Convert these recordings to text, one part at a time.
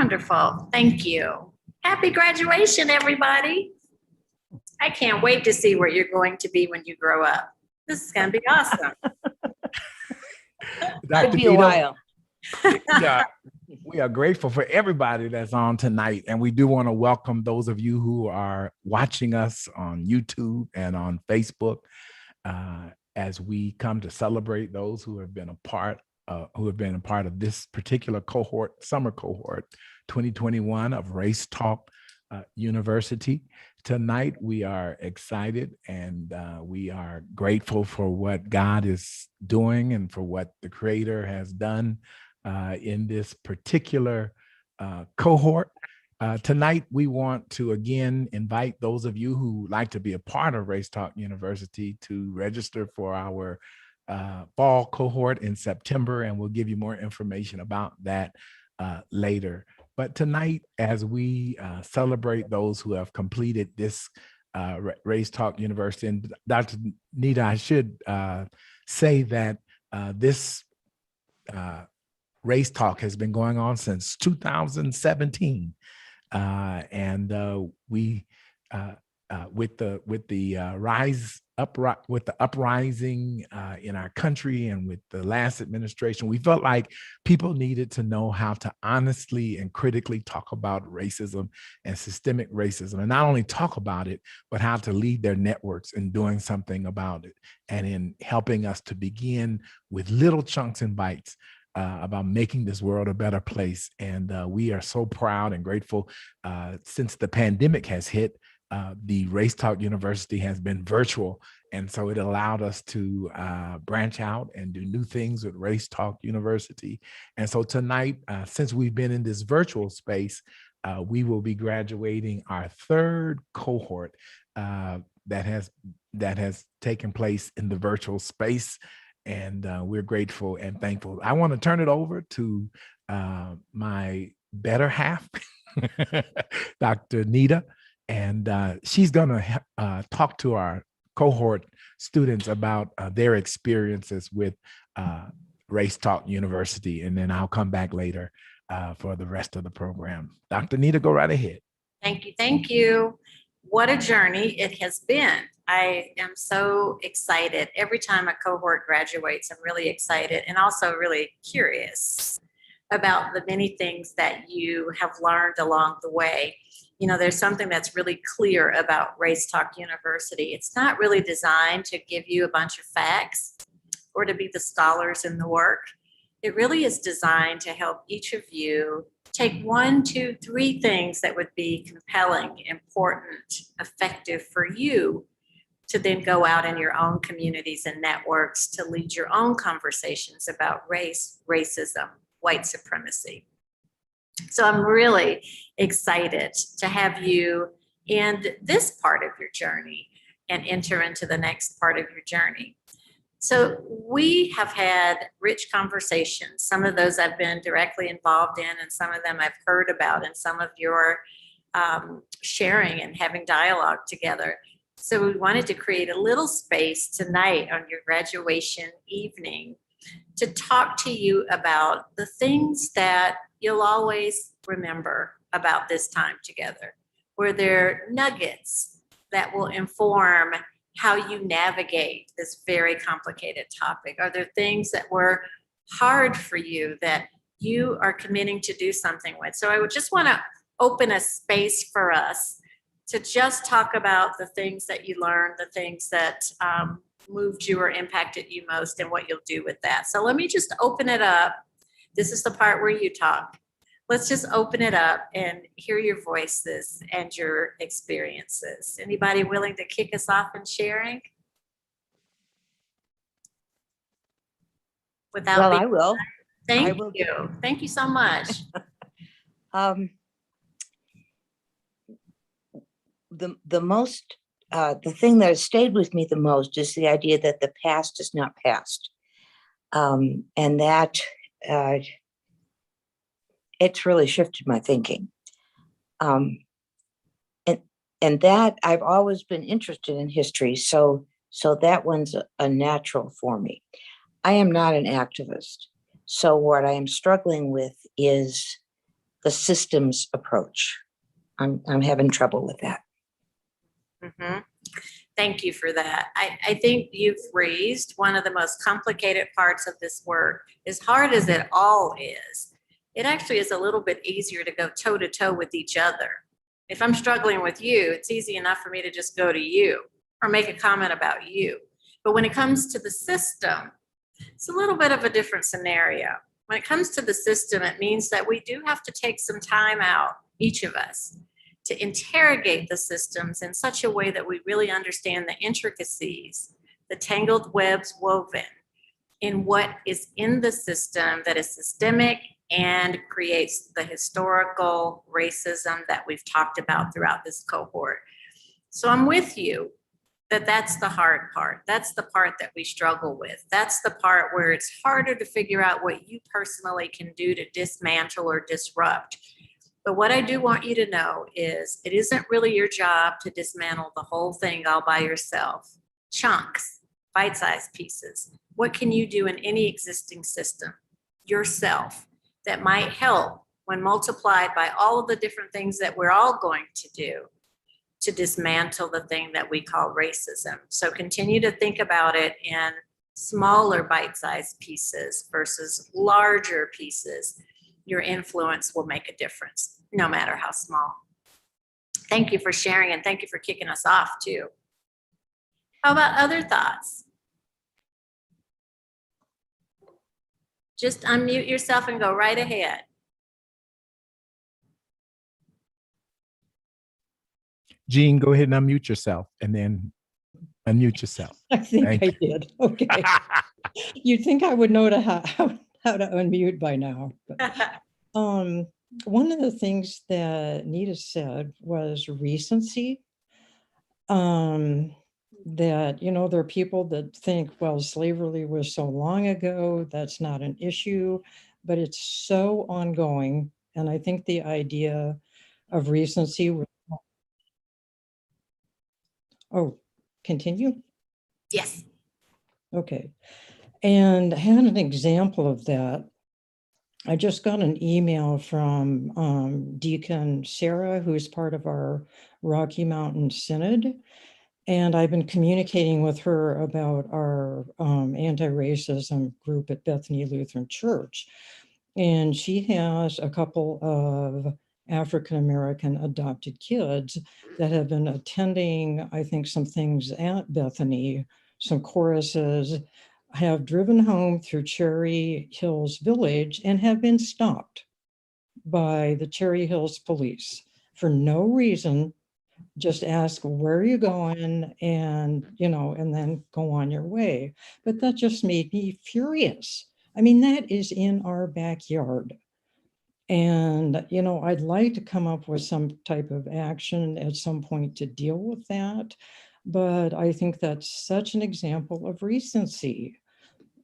Wonderful. Thank you. Happy graduation, everybody. I can't wait to see where you're going to be when you grow up. This is going to be awesome. Could be a while. Yeah, we are grateful for everybody that's on tonight. And we do want to welcome those of you who are watching us on YouTube and on Facebook as we come to celebrate those who have been a part of this particular cohort, summer cohort 2021 of Race Talk University. Tonight, we are excited and we are grateful for what God is doing and for what the Creator has done in this particular cohort. Tonight, we want to again invite those of you who like to be a part of Race Talk University to register for our fall cohort in September, and we'll give you more information about that later. But tonight, as we celebrate those who have completed this Race Talk University, and Dr. Nita, I should say that this Race Talk has been going on since 2017, and we with the uprising in our country and with the last administration, we felt like people needed to know how to honestly and critically talk about racism and systemic racism, and not only talk about it, but how to lead their networks in doing something about it and in helping us to begin with little chunks and bites about making this world a better place. And we are so proud and grateful since the pandemic has hit. The Race Talk University has been virtual, and so it allowed us to branch out and do new things with Race Talk University. And so tonight, since we've been in this virtual space, we will be graduating our third cohort that has taken place in the virtual space, and we're grateful and thankful. I want to turn it over to my better half, Dr. Nita. And she's going to talk to our cohort students about their experiences with Race Talk University. And then I'll come back later for the rest of the program. Dr. Nita, go right ahead. Thank you. Thank you. What a journey it has been. I am so excited. Every time a cohort graduates, I'm really excited and also really curious about the many things that you have learned along the way. You know, there's something that's really clear about Race Talk University. It's not really designed to give you a bunch of facts or to be the scholars in the work. It really is designed to help each of you take 1, 2, 3 things that would be compelling, important, effective for you to then go out in your own communities and networks to lead your own conversations about race, racism, white supremacy. So I'm really excited to have you in this part of your journey and enter into the next part of your journey. So we have had rich conversations. Some of those I've been directly involved in, and some of them I've heard about in some of your sharing and having dialogue together. So we wanted to create a little space tonight on your graduation evening to talk to you about the things that you'll always remember about this time together. Were there nuggets that will inform how you navigate this very complicated topic? Are there things that were hard for you that you are committing to do something with? So I would just want to open a space for us to just talk about the things that you learned, the things that moved you or impacted you most, and what you'll do with that. So let me just open it up. This is the part where you talk. Let's just open it up and hear your voices and your experiences. Anybody willing to kick us off in sharing? I will. Thank you. Thank you so much. The thing that has stayed with me the most is the idea that the past is not past, and that it's really shifted my thinking. And that I've always been interested in history, so that one's a natural for me. I am not an activist, so what I am struggling with is the systems approach. I'm having trouble with that. Mhm. Thank you for that. I think you've raised one of the most complicated parts of this work. As hard as it all is, it actually is a little bit easier to go toe to toe with each other. If I'm struggling with you, it's easy enough for me to just go to you or make a comment about you. But when it comes to the system, it's a little bit of a different scenario. When it comes to the system, it means that we do have to take some time out, each of us, to interrogate the systems in such a way that we really understand the intricacies, the tangled webs woven in what is in the system that is systemic and creates the historical racism that we've talked about throughout this cohort. So I'm with you that that's the hard part. That's the part that we struggle with. That's the part where it's harder to figure out what you personally can do to dismantle or disrupt. But what I do want you to know is it isn't really your job to dismantle the whole thing all by yourself. Chunks, bite-sized pieces. What can you do in any existing system yourself that might help when multiplied by all of the different things that we're all going to do to dismantle the thing that we call racism? So continue to think about it in smaller bite-sized pieces versus larger pieces. Your influence will make a difference, no matter how small. Thank you for sharing, and thank you for kicking us off too. How about other thoughts? Just unmute yourself and go right ahead. Jean, go ahead and unmute yourself and then unmute yourself. I think Thank I you. did. Okay. You'd think I would know how to unmute by now. But, one of the things that Nita said was recency. That, you know, there are people that think, well, slavery was so long ago, that's not an issue, but it's so ongoing. And I think the idea of recency was, oh, continue? Yes. Okay. And I had an example of that. I just got an email from Deacon Sarah, who is part of our Rocky Mountain Synod. And I've been communicating with her about our anti-racism group at Bethany Lutheran Church. And she has a couple of African-American adopted kids that have been attending, I think, some things at Bethany, some choruses, have driven home through Cherry Hills Village and have been stopped by the Cherry Hills police for no reason. Just ask, where are you going? And, you know, and then go on your way. But that just made me furious. I mean, that is in our backyard. And, you know, I'd like to come up with some type of action at some point to deal with that. But I think that's such an example of recency.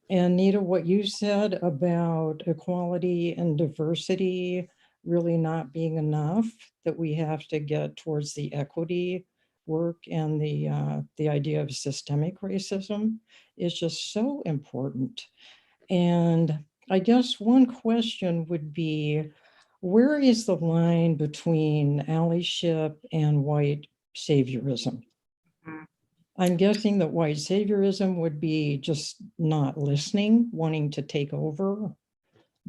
And Nita, what you said about equality and diversity really not being enough, that we have to get towards the equity work and the idea of systemic racism is just so important. And I guess one question would be, where is the line between allyship and white saviorism? Mhm. I'm guessing that white saviorism would be just not listening, wanting to take over.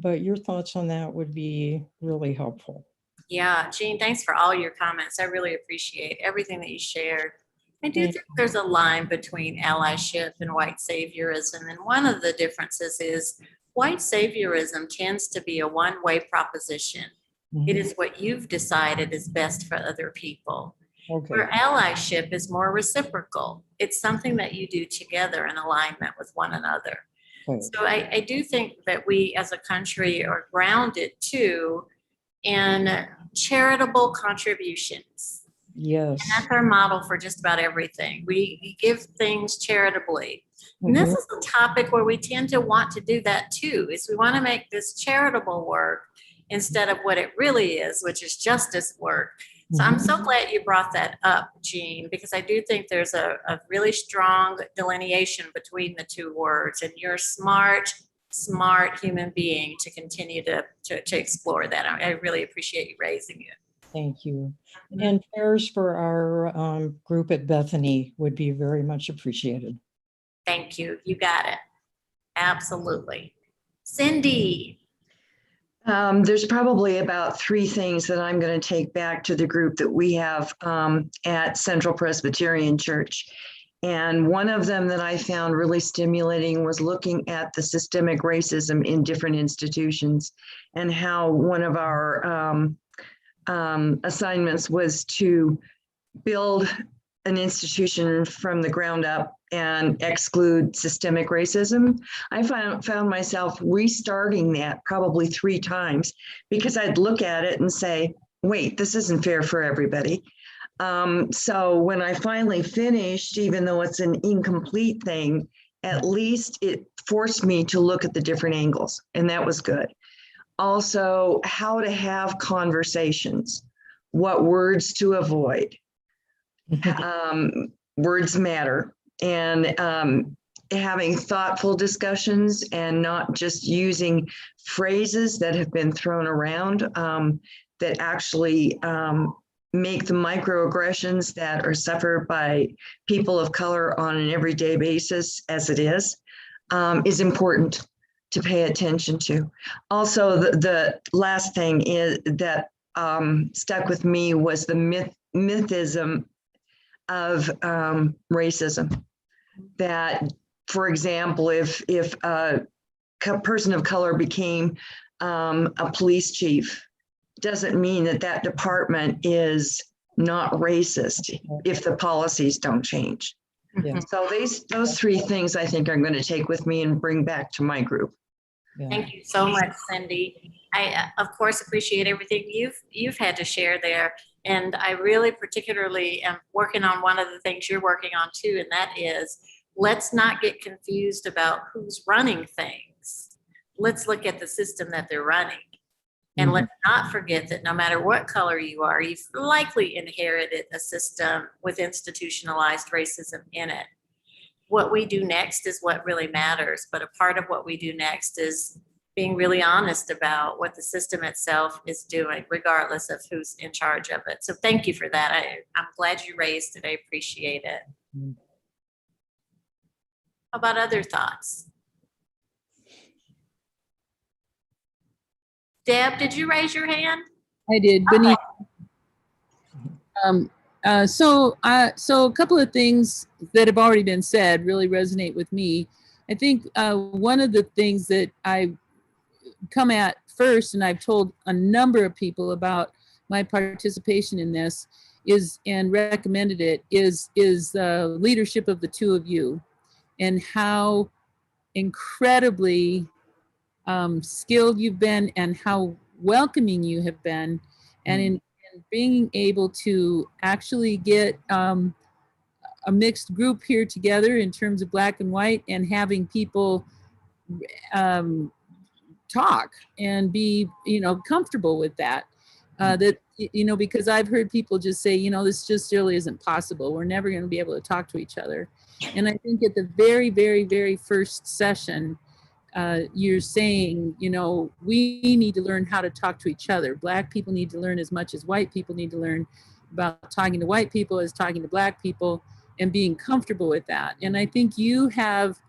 But your thoughts on that would be really helpful. Yeah, Jean, thanks for all your comments. I really appreciate everything that you shared. I do think there's a line between allyship and white saviorism. And one of the differences is white saviorism tends to be a one-way proposition. It is what you've decided is best for other people. Okay. Where allyship is more reciprocal. It's something that you do together in alignment with one another. Okay. So I do think that we as a country are grounded too in charitable contributions. Yes. And that's our model for just about everything. We give things charitably. And this is a topic where we tend to want to do that too, is we want to make this charitable work instead of what it really is, which is justice work. So I'm so glad you brought that up, Jean, because I do think there's a really strong delineation between the two words, and you're smart smart human being to continue to explore that. I really appreciate you raising it. Thank you. And prayers for our group at Bethany would be very much appreciated. Thank you. You got it. Absolutely. Cindy. There's probably about 3 things that I'm going to take back to the group that we have at Central Presbyterian Church. And one of them that I found really stimulating was looking at the systemic racism in different institutions, and how one of our assignments was to build an institution from the ground up and exclude systemic racism. I found myself restarting that probably 3 times, because I'd look at it and say, wait, this isn't fair for everybody. So when I finally finished, even though it's an incomplete thing, at least it forced me to look at the different angles, and that was good. Also, how to have conversations, what words to avoid. Words matter, and having thoughtful discussions and not just using phrases that have been thrown around that actually make the microaggressions that are suffered by people of color on an everyday basis, as it is important to pay attention to. Also, the last thing is that stuck with me was the mythism of racism. That, for example, if a person of color became a police chief, doesn't mean that that department is not racist if the policies don't change. Yeah. So those 3 things I think I'm going to take with me and bring back to my group. Yeah. Thank you so much, Cindy. I, of course, appreciate everything you've had to share there. And I really particularly am working on one of the things you're working on too, and that is, let's not get confused about who's running things. Let's look at the system that they're running. And let's not forget that no matter what color you are, you've likely inherited a system with institutionalized racism in it. What we do next is what really matters, but a part of what we do next is being really honest about what the system itself is doing, regardless of who's in charge of it. So thank you for that. I'm glad you raised it. I appreciate it. How about other thoughts? Deb, did you raise your hand? I did, Beneath. So a couple of things that have already been said really resonate with me. I think one of the things that I come at first, and I've told a number of people about my participation in this, is, and recommended it, is the leadership of the 2 of you, and how incredibly skilled you've been, and how welcoming you have been, and in being able to actually get a mixed group here together in terms of black and white, and having people talk and be, comfortable with that. That, because I've heard people just say, this just really isn't possible. We're never going to be able to talk to each other. And I think at the very, very, very first session, you're saying, we need to learn how to talk to each other. Black people need to learn as much as white people need to learn about talking to white people as talking to black people, and being comfortable with that. And I think you have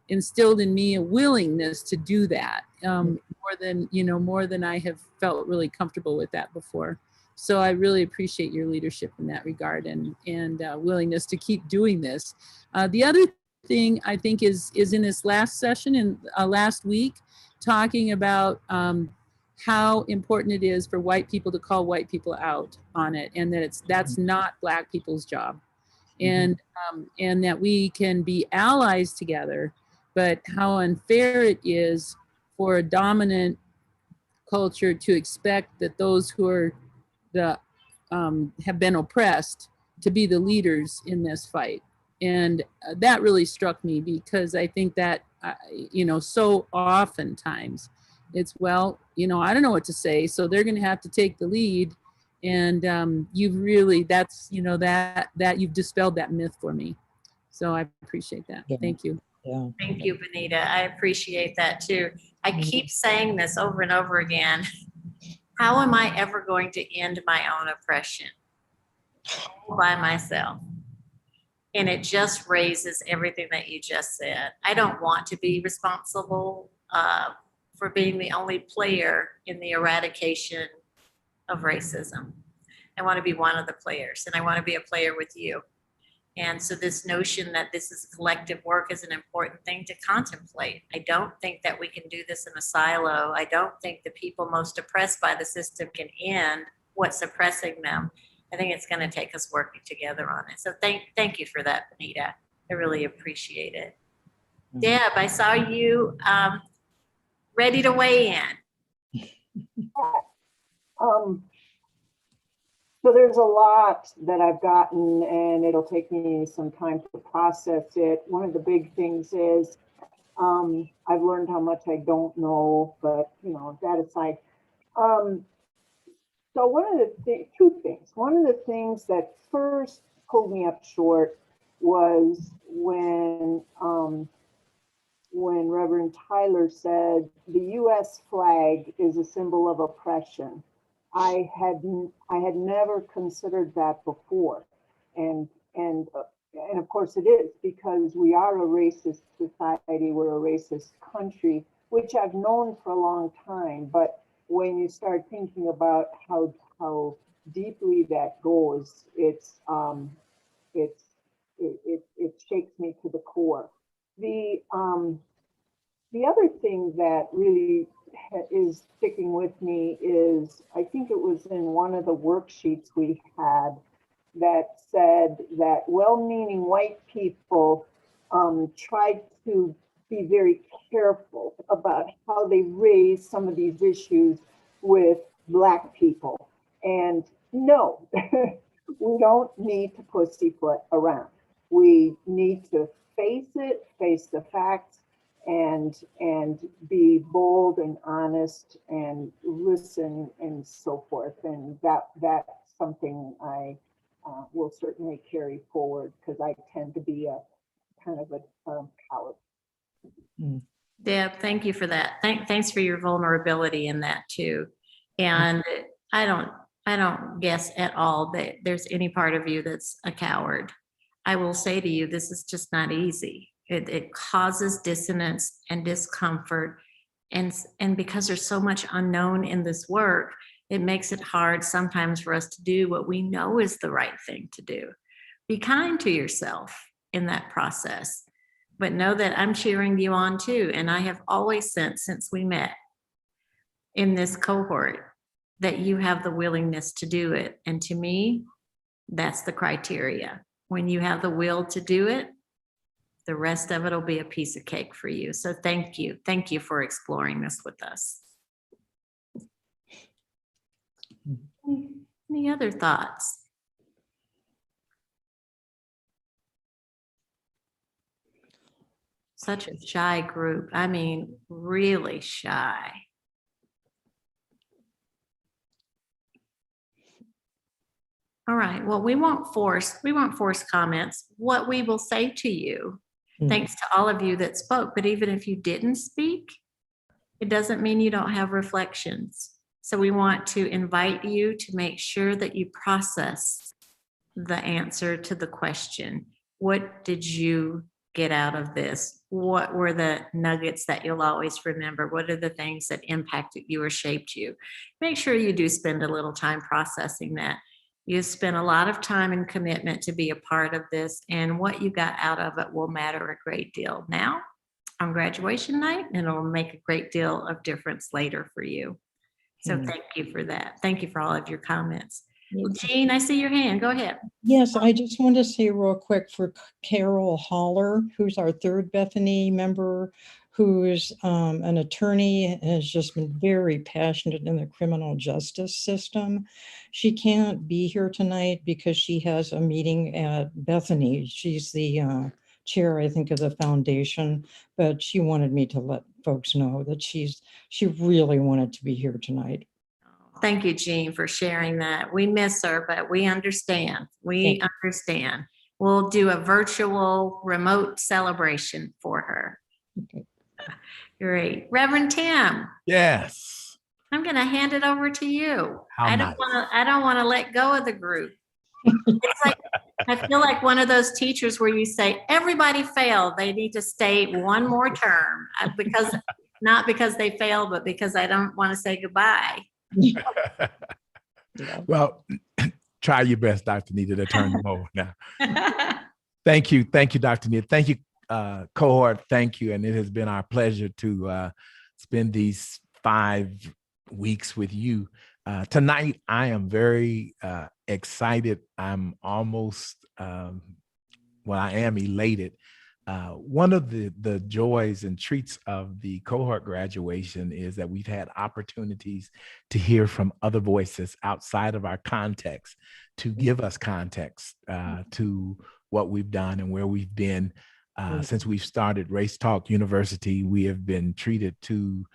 instilled in me a willingness to do that, more than I have felt really comfortable with that before. So I really appreciate your leadership in that regard, and willingness to keep doing this. The other thing I think is in this last session and last week, talking about how important it is for white people to call white people out on it, and that that's not black people's job, and that we can be allies together, but how unfair it is for a dominant culture to expect that those who are have been oppressed to be the leaders in this fight. And that really struck me, because I think that, so oftentimes it's, well, I don't know what to say, so they're going to have to take the lead. And you've really, that's, that you've dispelled that myth for me. So I appreciate that. Yeah. Thank you. Yeah. Thank you, Benita. I appreciate that too. I keep saying this over and over again. How am I ever going to end my own oppression all by myself? And it just raises everything that you just said. I don't want to be responsible for being the only player in the eradication of racism. I want to be one of the players, and I want to be a player with you. And so this notion that this is collective work is an important thing to contemplate. I don't think that we can do this in a silo. I don't think the people most oppressed by the system can end what's oppressing them. I think it's going to take us working together on it. So thank you for that, Benita. I really appreciate it. Deb, I saw you ready to weigh in. So there's a lot that I've gotten, and it'll take me some time to process it. One of the big things is I've learned how much I don't know, but you know, that aside. So one of the two things. One of the things that first pulled me up short was when Reverend Tyler said the U.S. flag is a symbol of oppression. I had never considered that before, and of course it is, because we are a racist society, we're a racist country, which I've known for a long time. But when you start thinking about how deeply that goes, it shakes me to the core. The other thing that really is sticking with me is, I think it was in one of the worksheets we had that said that well-meaning white people tried to be very careful about how they raise some of these issues with Black people. And no, we don't need to pussyfoot around. We need to face it, face the facts, and be bold and honest and listen and so forth. And that's something I will certainly carry forward, because I tend to be a kind of a coward. Deb, thank you for that. Thanks for your vulnerability in that too. And I don't guess at all that there's any part of you that's a coward. I will say to you, this is just not easy. It causes dissonance and discomfort. And because there's so much unknown in this work, it makes it hard sometimes for us to do what we know is the right thing to do. Be kind to yourself in that process, but know that I'm cheering you on too. And I have always sensed since we met in this cohort that you have the willingness to do it. And to me, that's the criteria. When you have the will to do it, the rest of it will be a piece of cake for you. So thank you. Thank you for exploring this with us. Any other thoughts? Such a shy group. I mean, really shy. All right. Well, we won't force comments. What we will say to you, thanks to all of you that spoke, but even if you didn't speak, it doesn't mean you don't have reflections. So we want to invite you to make sure that you process the answer to the question. What did you get out of this? What were the nuggets that you'll always remember? What are the things that impacted you or shaped you? Make sure you do spend a little time processing that. You spent a lot of time and commitment to be a part of this, and what you got out of it will matter a great deal now on graduation night, and it'll make a great deal of difference later for you. So thank you for that. Thank you for all of your comments. Well, Jean, I see your hand. Go ahead. Yes, I just want to say real quick for Carol Holler, who's our third Bethany member, who's an attorney and has just been very passionate in the criminal justice system. She can't be here tonight because she has a meeting at Bethany. She's the chair, I think, of the foundation, but she wanted me to let folks know that she really wanted to be here tonight. Thank you, Jean, for sharing that. We miss her, but we understand. We understand. We'll do a virtual remote celebration for her. Great. Reverend Tim, Yes. I'm going to hand it over to you. How nice. I don't want to let go of the group. It's like, I feel like one of those teachers where you say, everybody failed. They need to stay one more term because not because they failed, but because I don't want to say goodbye. Yeah. Well, try your best, Dr. Nita, to turn them over now. Thank you. Thank you, Dr. Nita. Thank you, cohort. Thank you. And it has been our pleasure to spend these 5 weeks with you. Tonight, I am very excited. I'm almost, I am elated. One of the joys and treats of the cohort graduation is that we've had opportunities to hear from other voices outside of our context to give us context to what we've done and where we've been. Since we've started Race Talk University, we have been treated to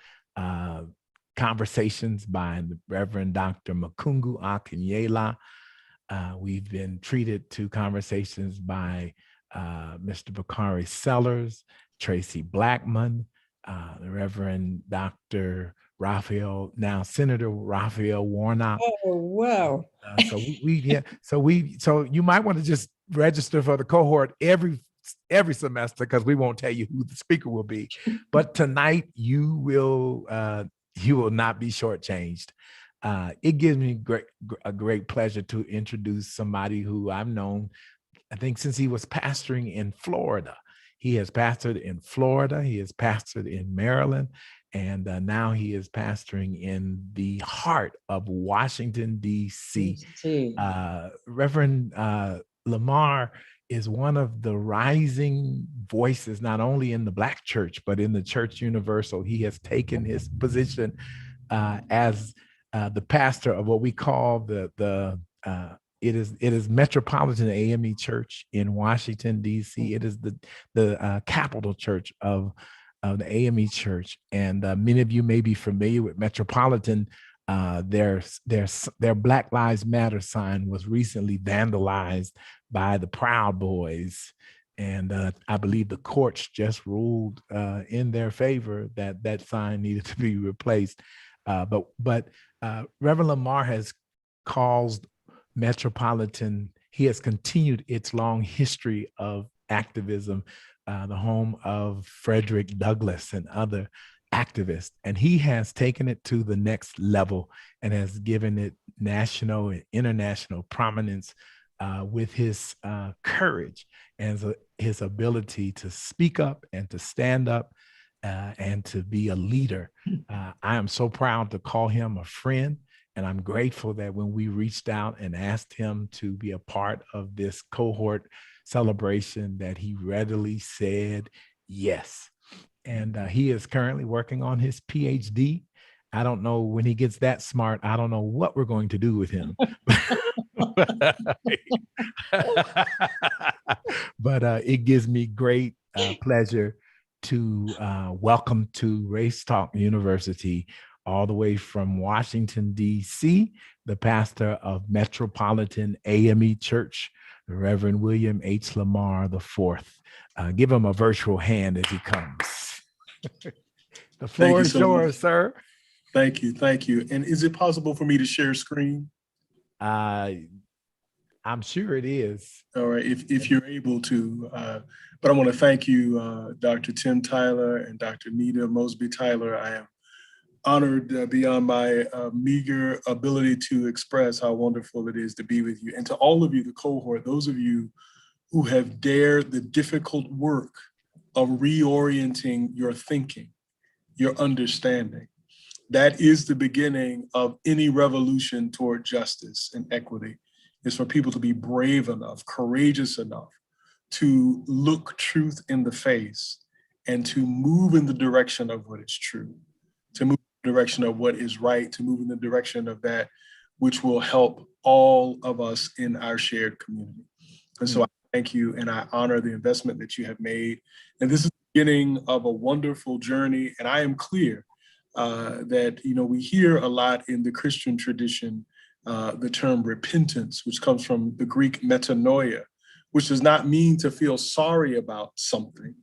conversations by the Reverend Dr. Makungu Akinyela. We've been treated to conversations by Mr. Bakari Sellers, Tracy Blackman, the Reverend Dr. Raphael, now Senator Raphael Warnock. Oh, wow. So you might want to just register for the cohort every semester, because we won't tell you who the speaker will be. But tonight you will not be shortchanged. It gives me a great pleasure to introduce somebody who I've known, I think, since he was pastoring in Florida. He has pastored in Florida. He has pastored in Maryland. And now he is pastoring in the heart of Washington, D.C. Reverend Lamar is one of the rising voices, not only in the Black church, but in the Church Universal. He has taken his position as the pastor of what we call it is Metropolitan AME Church in Washington, D.C. It is the capital church of the AME Church. And many of you may be familiar with Metropolitan. Their Black Lives Matter sign was recently vandalized by the Proud Boys. And I believe the courts just ruled in their favor that that sign needed to be replaced. But Reverend Lamar has caused Metropolitan, he has continued its long history of activism, the home of Frederick Douglass and other activists. And he has taken it to the next level and has given it national and international prominence with his courage and his ability to speak up and to stand up and to be a leader. I am so proud to call him a friend. And I'm grateful that when we reached out and asked him to be a part of this cohort celebration, that he readily said yes. And he is currently working on his PhD. I don't know, when he gets that smart, I don't know what we're going to do with him. But it gives me great pleasure to welcome to Race Talk University, all the way from Washington, D.C., the pastor of Metropolitan AME Church, the Reverend William H. Lamar IV. Give him a virtual hand as he comes. The floor is yours, sir. Thank you. Thank you. And is it possible for me to share screen? I'm sure it is. All right, if you're able to. But I want to thank you, Dr. Tim Tyler and Dr. Nita Mosby Tyler. I am honored beyond my meager ability to express how wonderful it is to be with you. And to all of you, the cohort, those of you who have dared the difficult work of reorienting your thinking, your understanding. That is the beginning of any revolution toward justice and equity, is for people to be brave enough, courageous enough to look truth in the face and to move in the direction of what is true, to move in the direction of what is right, to move in the direction of that which will help all of us in our shared community. And so I thank you and I honor the investment that you have made. And this is the beginning of a wonderful journey. And I am clear that, we hear a lot in the Christian tradition, the term repentance, which comes from the Greek metanoia, which does not mean to feel sorry about something,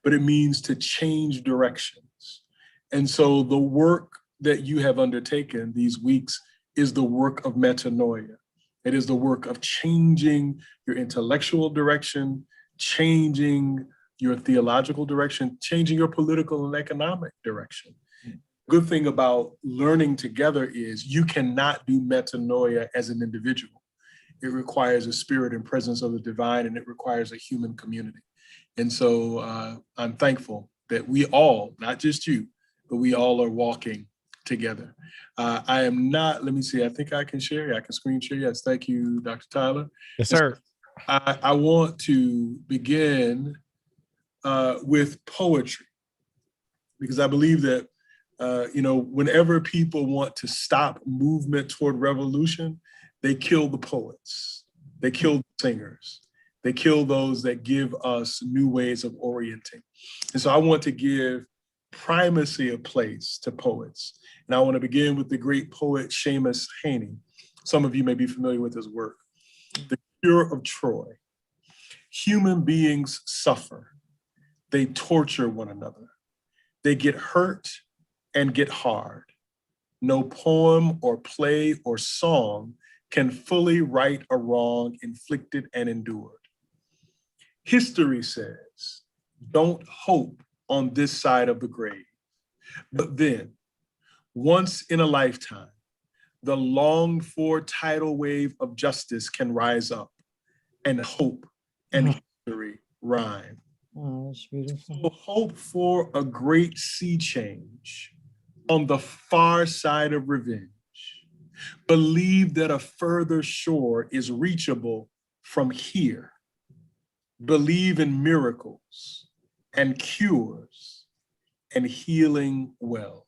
but it means to change directions, And so the work that you have undertaken these weeks is the work of metanoia. It is the work of changing your intellectual direction, changing your theological direction, changing your political and economic direction. Good thing about learning together is you cannot do metanoia as an individual. It requires a spirit and presence of the divine, and it requires a human community. And so I'm thankful that we all, not just you, but we all are walking together. I am not, let me see, I think I can share. Yeah, I can screen share. Yes, thank you, Dr. Tyler. Yes, sir. I want to begin with poetry, because I believe that, whenever people want to stop movement toward revolution, they kill the poets, they kill the singers, they kill those that give us new ways of orienting. And so I want to give primacy of place to poets. And I want to begin with the great poet Seamus Heaney. Some of you may be familiar with his work. The Cure of Troy. Human beings suffer. They torture one another. They get hurt and get hard. No poem or play or song can fully right a wrong inflicted and endured. History says, don't hope on this side of the grave. But then, once in a lifetime, the longed for tidal wave of justice can rise up, and hope and history rhyme. Oh, that's beautiful. So hope for a great sea change on the far side of revenge. Believe that a further shore is reachable from here. Believe in miracles and cures and healing wells.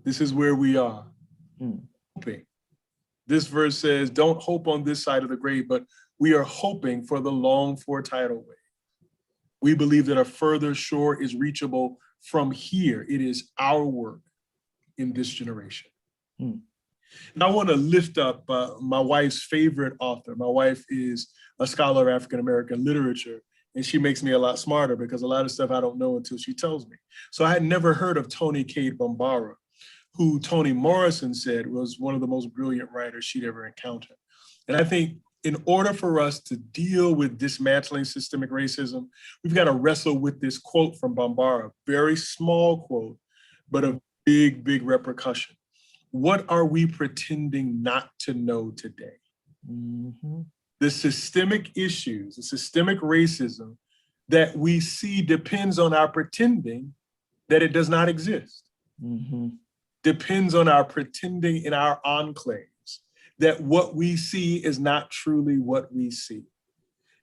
This is where we are. Hoping. This verse says, don't hope on this side of the grave, but we are hoping for the longed for tidal wave. We believe that a further shore is reachable from here. It is our work in this generation. And I want to lift up my wife's favorite author. My wife is a scholar of African-American literature, and she makes me a lot smarter because a lot of stuff I don't know until she tells me. So I had never heard of Toni Cade Bambara, who Toni Morrison said was one of the most brilliant writers she'd ever encountered. And I think in order for us to deal with dismantling systemic racism, we've got to wrestle with this quote from Bambara, very small quote, but a big, big repercussion. What are we pretending not to know today? The systemic issues, the systemic racism that we see depends on our pretending that it does not exist. Depends on our pretending in our enclaves that what we see is not truly what we see.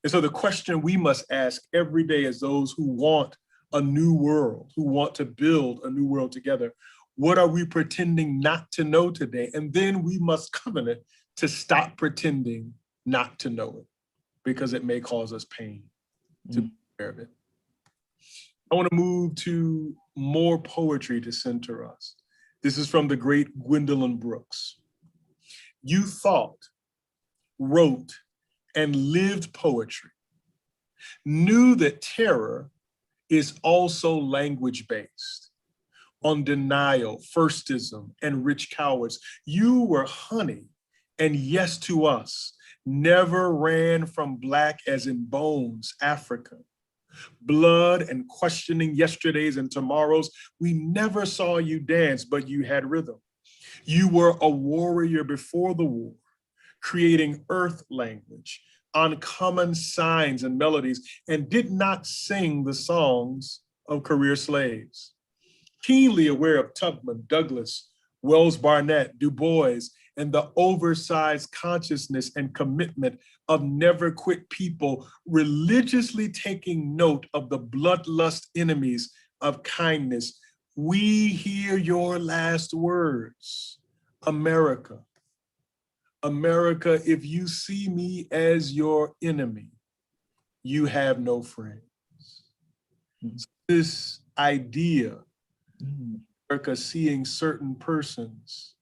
And so the question we must ask every day as those who want a new world, who want to build a new world together, what are we pretending not to know today? And then we must covenant to stop pretending not to know it, because it may cause us pain to be aware of it. I want to move to more poetry to center us. This is from the great Gwendolyn Brooks. You thought, wrote, and lived poetry, knew that terror is also language-based, on denial, firstism, and rich cowards. You were honey, and yes to us, never ran from Black as in bones, Africa. Blood and questioning yesterdays and tomorrows, we never saw you dance, but you had rhythm. You were a warrior before the war, creating earth language, uncommon signs and melodies, and did not sing the songs of career slaves. Keenly aware of Tubman, Douglas, Wells Barnett, Du Bois, and the oversized consciousness and commitment of never quit people, religiously taking note of the bloodlust enemies of kindness. We hear your last words, America. America, if you see me as your enemy, you have no friends. This idea, America seeing certain persons,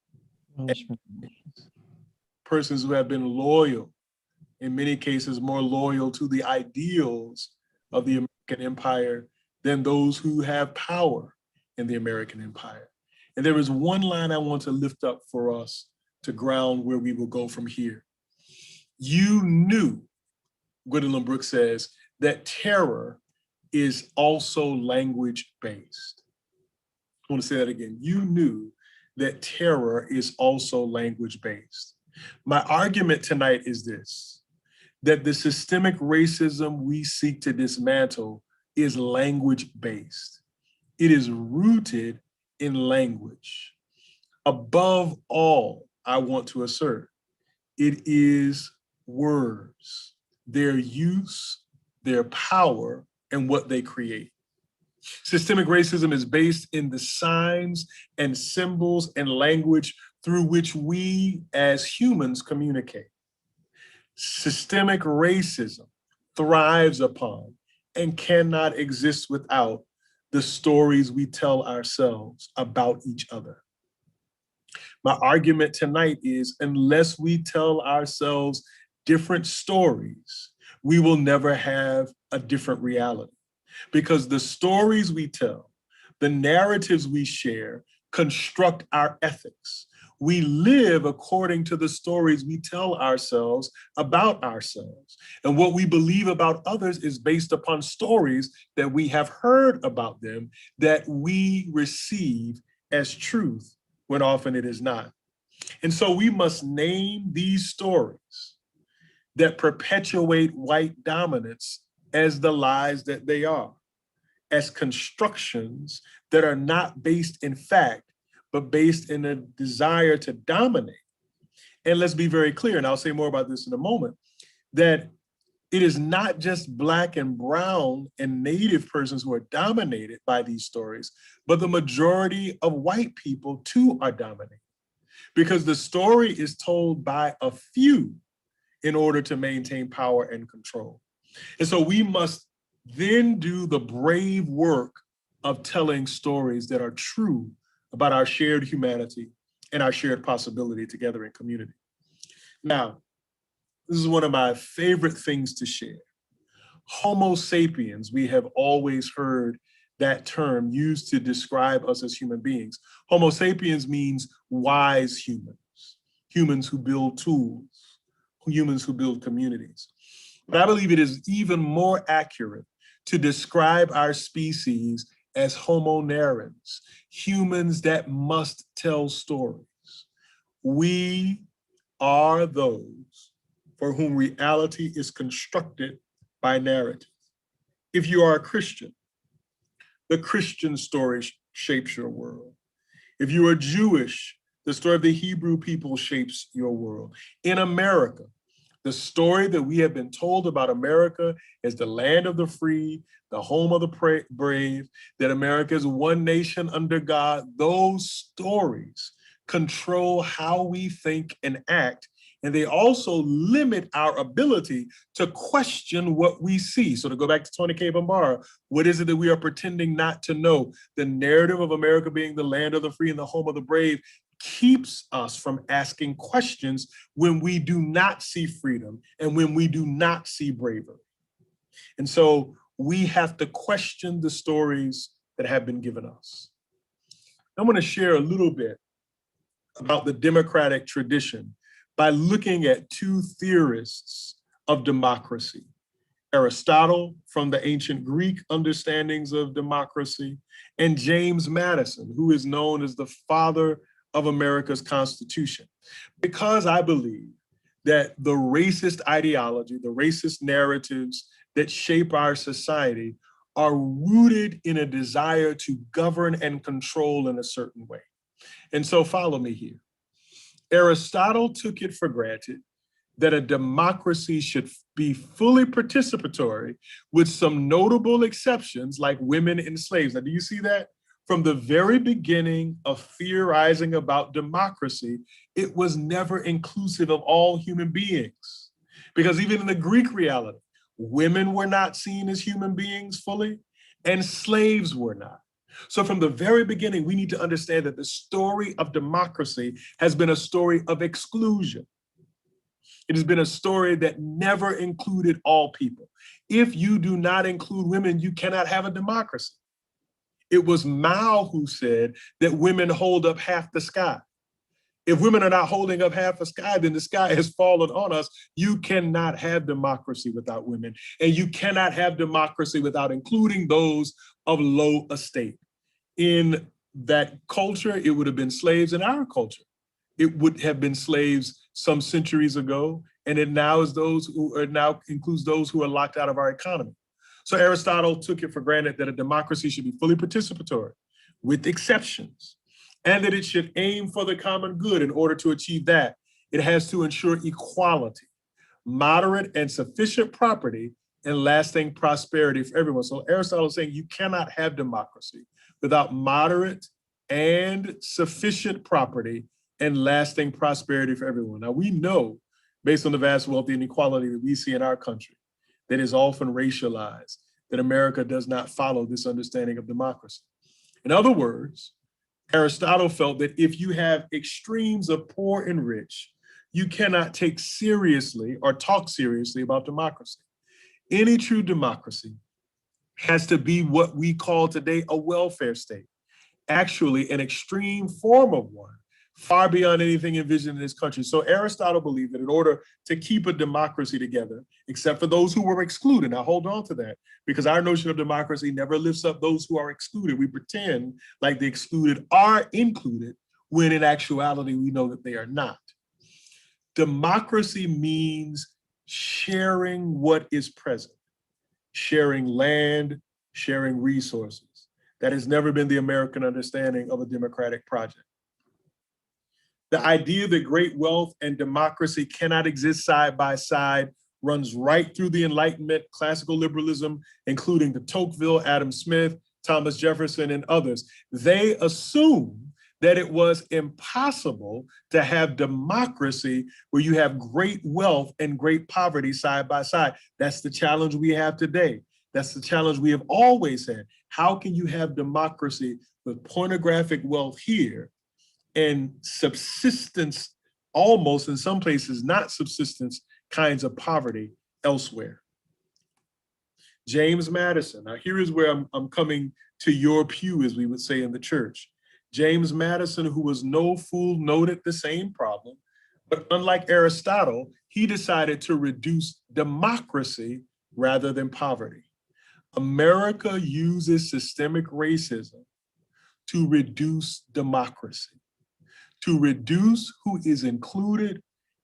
persons who have been loyal, in many cases more loyal to the ideals of the American empire than those who have power in the American empire. And there is one line I want to lift up for us to ground where we will go from here. You knew, Gwendolyn Brooks says, that terror is also language-based. I want to say that again. You knew that terror is also language-based. My argument tonight is this, that the systemic racism we seek to dismantle is language-based. It is rooted in language. Above all, I want to assert, it is words, their use, their power, and what they create. Systemic racism is based in the signs and symbols and language through which we as humans communicate. Systemic racism thrives upon and cannot exist without the stories we tell ourselves about each other. My argument tonight is, unless we tell ourselves different stories, we will never have a different reality. Because the stories we tell, the narratives we share, construct our ethics. We live according to the stories we tell ourselves about ourselves. And what we believe about others is based upon stories that we have heard about them that we receive as truth when often it is not. And so we must name these stories that perpetuate white dominance as the lies that they are, as constructions that are not based in fact, but based in a desire to dominate. And let's be very clear, and I'll say more about this in a moment, that it is not just Black and brown and Native persons who are dominated by these stories, but the majority of white people too are dominated. Because the story is told by a few in order to maintain power and control. And so we must then do the brave work of telling stories that are true about our shared humanity and our shared possibility together in community. Now, this is one of my favorite things to share. Homo sapiens, we have always heard that term used to describe us as human beings. Homo sapiens means wise humans, humans who build tools, humans who build communities. But I believe it is even more accurate to describe our species as homo narrans, humans that must tell stories. We are those for whom reality is constructed by narrative. If you are a Christian, the Christian story shapes your world. If you are Jewish, the story of the Hebrew people shapes your world. In America, the story that we have been told about America as the land of the free, the home of the brave, that America is one nation under God, those stories control how we think and act, and they also limit our ability to question what we see. So to go back to Tony K. Bambara, what is it that we are pretending not to know? The narrative of America being the land of the free and the home of the brave keeps us from asking questions when we do not see freedom and when we do not see bravery. And so we have to question the stories that have been given us. I'm going to share a little bit about the democratic tradition by looking at two theorists of democracy. Aristotle from the ancient Greek understandings of democracy, and James Madison, who is known as the father of America's Constitution. Because I believe that the racist ideology, the racist narratives that shape our society are rooted in a desire to govern and control in a certain way. And so follow me here. Aristotle took it for granted that a democracy should be fully participatory with some notable exceptions like women and slaves. Now, do you see that? From the very beginning of theorizing about democracy, it was never inclusive of all human beings. Because even in the Greek reality, women were not seen as human beings fully, and slaves were not. So from the very beginning, we need to understand that the story of democracy has been a story of exclusion. It has been a story that never included all people. If you do not include women, you cannot have a democracy. It was Mao who said that women hold up half the sky. If women are not holding up half the sky, then the sky has fallen on us. You cannot have democracy without women, and you cannot have democracy without including those of low estate. In that culture, it would have been slaves. In our culture, it would have been slaves some centuries ago, and it now is those who are now includes those who are locked out of our economy. So Aristotle took it for granted that a democracy should be fully participatory, with exceptions, and that it should aim for the common good. In order to achieve that, it has to ensure equality, moderate and sufficient property, and lasting prosperity for everyone. So Aristotle is saying you cannot have democracy without moderate and sufficient property and lasting prosperity for everyone. Now, we know, based on the vast wealth and inequality that we see in our country, that is often racialized, that America does not follow this understanding of democracy. In other words, Aristotle felt that if you have extremes of poor and rich, you cannot take seriously or talk seriously about democracy. Any true democracy has to be what we call today a welfare state, actually an extreme form of one, far beyond anything envisioned in this country. So Aristotle believed that in order to keep a democracy together, except for those who were excluded, now hold on to that, because our notion of democracy never lifts up those who are excluded. We pretend like the excluded are included, when in actuality, we know that they are not. Democracy means sharing what is present, sharing land, sharing resources. That has never been the American understanding of a democratic project. The idea that great wealth and democracy cannot exist side by side runs right through the Enlightenment, classical liberalism, including de Tocqueville, Adam Smith, Thomas Jefferson, and others. They assume that it was impossible to have democracy where you have great wealth and great poverty side by side. That's the challenge we have today. That's the challenge we have always had. How can you have democracy with pornographic wealth here and subsistence, almost in some places, not subsistence kinds of poverty elsewhere? James Madison. Now, here is where I'm coming to your pew, as we would say in the church. James Madison, who was no fool, noted the same problem, but unlike Aristotle, he decided to reduce democracy rather than poverty. America uses systemic racism to reduce democracy, to reduce who is included,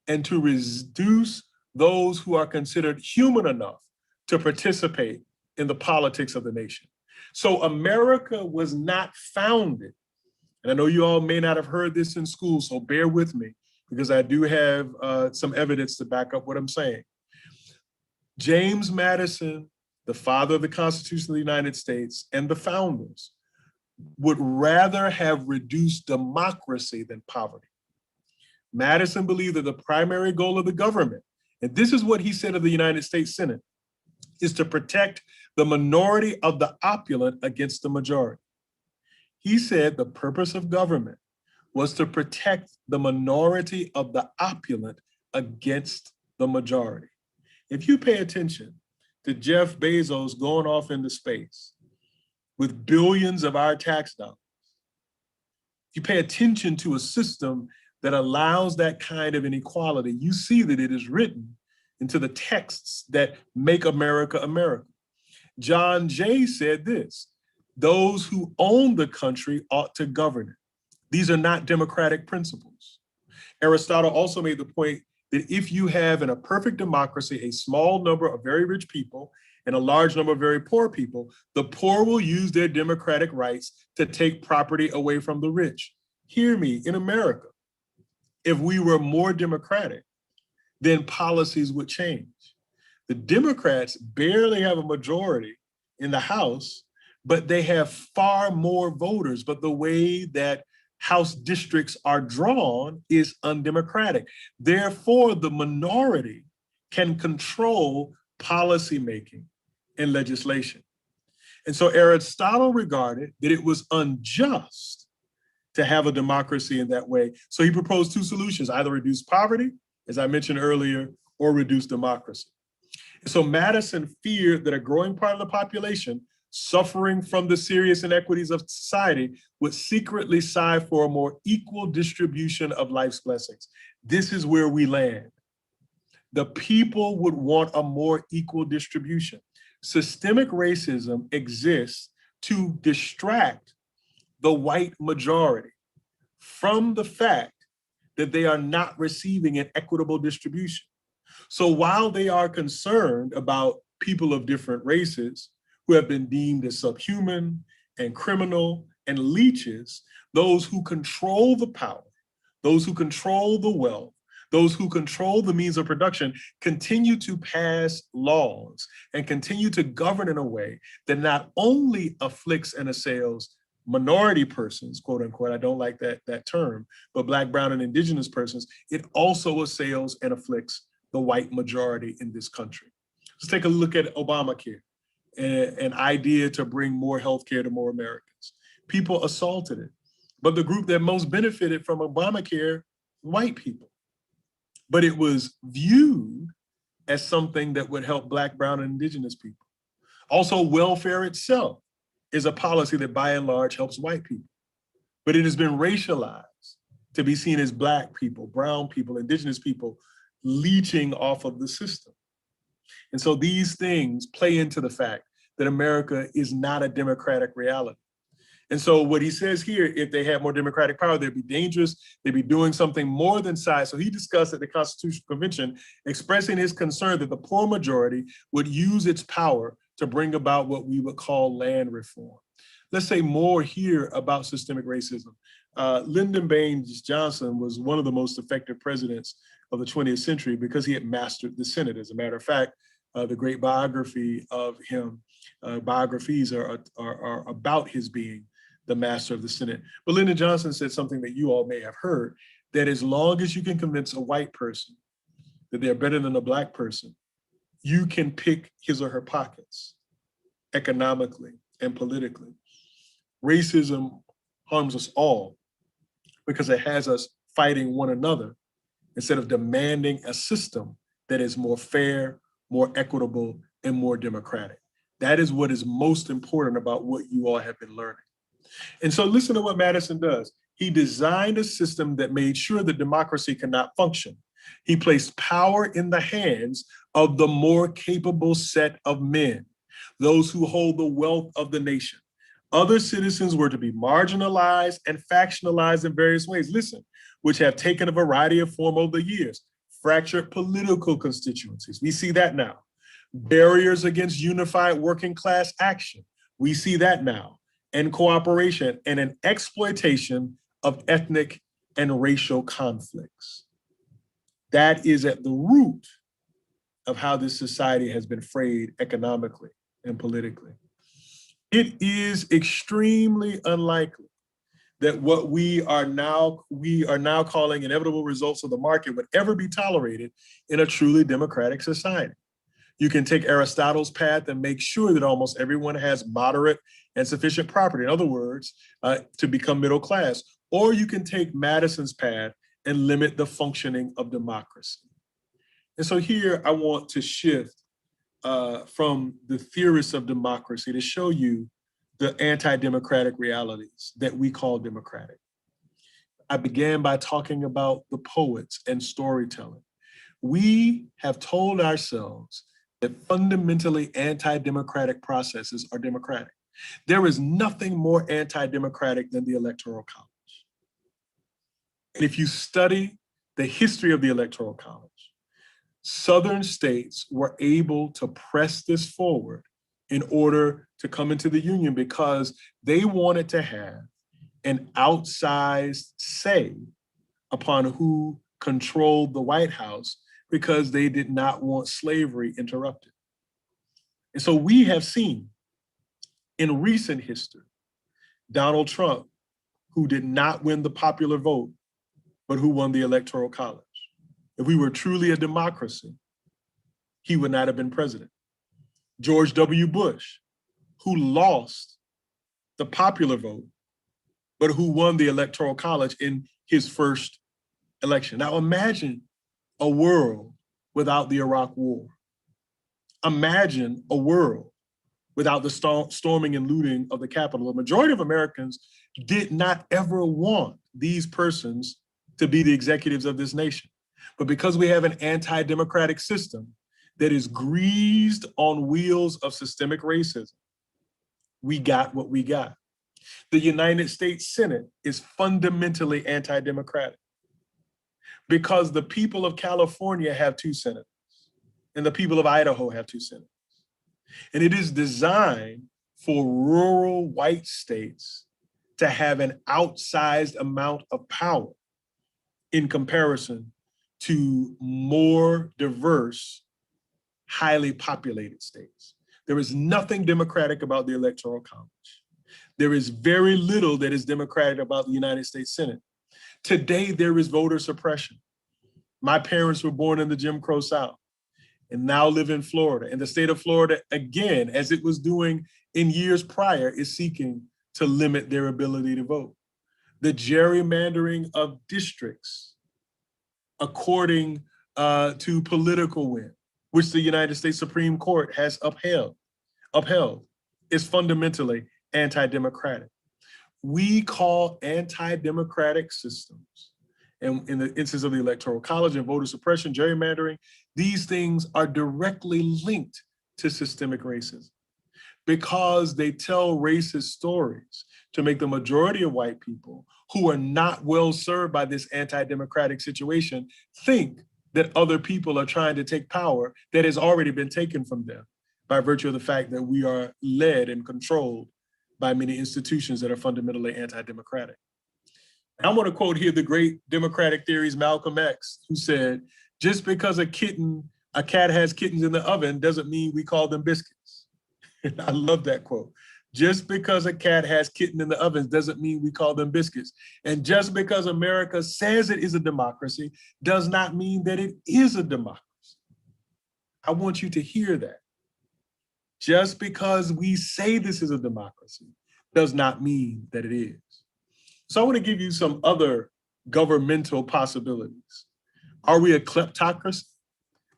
and to reduce those who are considered human enough to participate in the politics of the nation. So America was not founded, and I know you all may not have heard this in school, so bear with me, because I do have some evidence to back up what I'm saying. James Madison, the father of the Constitution of the United States, and the founders would rather have reduced democracy than poverty. Madison believed that the primary goal of the government, and this is what he said of the United States Senate, is to protect the minority of the opulent against the majority. He said the purpose of government was to protect the minority of the opulent against the majority. If you pay attention to Jeff Bezos going off into space with billions of our tax dollars, you pay attention to a system that allows that kind of inequality, you see that it is written into the texts that make America America. John Jay said this: those who own the country ought to govern it. These are not democratic principles. Aristotle also made the point that if you have in a perfect democracy a small number of very rich people and a large number of very poor people, the poor will use their democratic rights to take property away from the rich. Hear me, in America, if we were more democratic, then policies would change. The Democrats barely have a majority in the House, but they have far more voters. But the way that House districts are drawn is undemocratic. Therefore, the minority can control policymaking and legislation. And so Aristotle regarded that it was unjust to have a democracy in that way. So he proposed two solutions: either reduce poverty, as I mentioned earlier, or reduce democracy. And so Madison feared that a growing part of the population, suffering from the serious inequities of society, would secretly sigh for a more equal distribution of life's blessings. This is where we land. The people would want a more equal distribution. Systemic racism exists to distract the white majority from the fact that they are not receiving an equitable distribution. So while they are concerned about people of different races who have been deemed as subhuman and criminal and leeches, those who control the power, those who control the wealth, those who control the means of production continue to pass laws and continue to govern in a way that not only afflicts and assails minority persons, quote unquote, I don't like that term, but Black, brown, and indigenous persons, it also assails and afflicts the white majority in this country. Let's take a look at Obamacare, an idea to bring more healthcare to more Americans. People assaulted it, but the group that most benefited from Obamacare, white people. But it was viewed as something that would help Black, brown, and indigenous people. Also, welfare itself is a policy that by and large helps white people, but it has been racialized to be seen as Black people, brown people, indigenous people leeching off of the system. And so these things play into the fact that America is not a democratic reality. And so what he says here, if they had more democratic power, they'd be dangerous, they'd be doing something more than size. So he discussed at the Constitutional Convention, expressing his concern that the poor majority would use its power to bring about what we would call land reform. Let's say more here about systemic racism. Lyndon Baines Johnson was one of the most effective presidents of the 20th century because he had mastered the Senate. As a matter of fact, the great biography of him, biographies are about his being the master of the Senate. But Lyndon Johnson said something that you all may have heard, that as long as you can convince a white person that they're better than a Black person, you can pick his or her pockets economically and politically. Racism harms us all because it has us fighting one another instead of demanding a system that is more fair, more equitable, and more democratic. That is what is most important about what you all have been learning. And so listen to what Madison does. He designed a system that made sure that democracy cannot function. He placed power in the hands of the more capable set of men, those who hold the wealth of the nation. Other citizens were to be marginalized and factionalized in various ways, listen, which have taken a variety of form over the years. Fractured political constituencies, we see that now. Barriers against unified working class action, we see that now. And cooperation and an exploitation of ethnic and racial conflicts. That is at the root of how this society has been frayed economically and politically. It is extremely unlikely that what we are now calling inevitable results of the market would ever be tolerated in a truly democratic society. You can take Aristotle's path and make sure that almost everyone has moderate and sufficient property. In other words, to become middle class. Or you can take Madison's path and limit the functioning of democracy. And so here I want to shift from the theorists of democracy to show you the anti-democratic realities that we call democratic. I began by talking about the poets and storytelling. We have told ourselves that fundamentally anti-democratic processes are democratic. There is nothing more anti-democratic than the Electoral College. And if you study the history of the Electoral College, Southern states were able to press this forward in order to come into the Union because they wanted to have an outsized say upon who controlled the White House because they did not want slavery interrupted. And so we have seen in recent history, Donald Trump, who did not win the popular vote, but who won the Electoral College. If we were truly a democracy, he would not have been president. George W. Bush, who lost the popular vote, but who won the Electoral College in his first election. Now imagine a world without the Iraq War. Imagine a world without the storming and looting of the Capitol. The majority of Americans did not ever want these persons to be the executives of this nation. But because we have an anti-democratic system that is greased on wheels of systemic racism, we got what we got. The United States Senate is fundamentally anti-democratic because the people of California have 2 senators and the people of Idaho have 2 senators. And it is designed for rural white states to have an outsized amount of power in comparison to more diverse, highly populated states. There is nothing democratic about the Electoral College. There is very little that is democratic about the United States Senate. Today, there is voter suppression. My parents were born in the Jim Crow South and now live in Florida. And the state of Florida, again, as it was doing in years prior, is seeking to limit their ability to vote. The gerrymandering of districts according to political win, which the United States Supreme Court has upheld, is fundamentally anti-democratic. We call anti-democratic systems, and in the instance of the Electoral College and voter suppression, gerrymandering, these things are directly linked to systemic racism because they tell racist stories to make the majority of white people who are not well served by this anti-democratic situation think that other people are trying to take power that has already been taken from them by virtue of the fact that we are led and controlled by many institutions that are fundamentally anti-democratic. I'm going to quote here the great democratic theorist Malcolm X, who said, just because a cat has kittens in the oven doesn't mean we call them biscuits. And I love that quote. Just because a cat has kitten in the oven doesn't mean we call them biscuits. And just because America says it is a democracy does not mean that it is a democracy. I want you to hear that. Just because we say this is a democracy does not mean that it is. So I want to give you some other governmental possibilities. Are we a kleptocracy?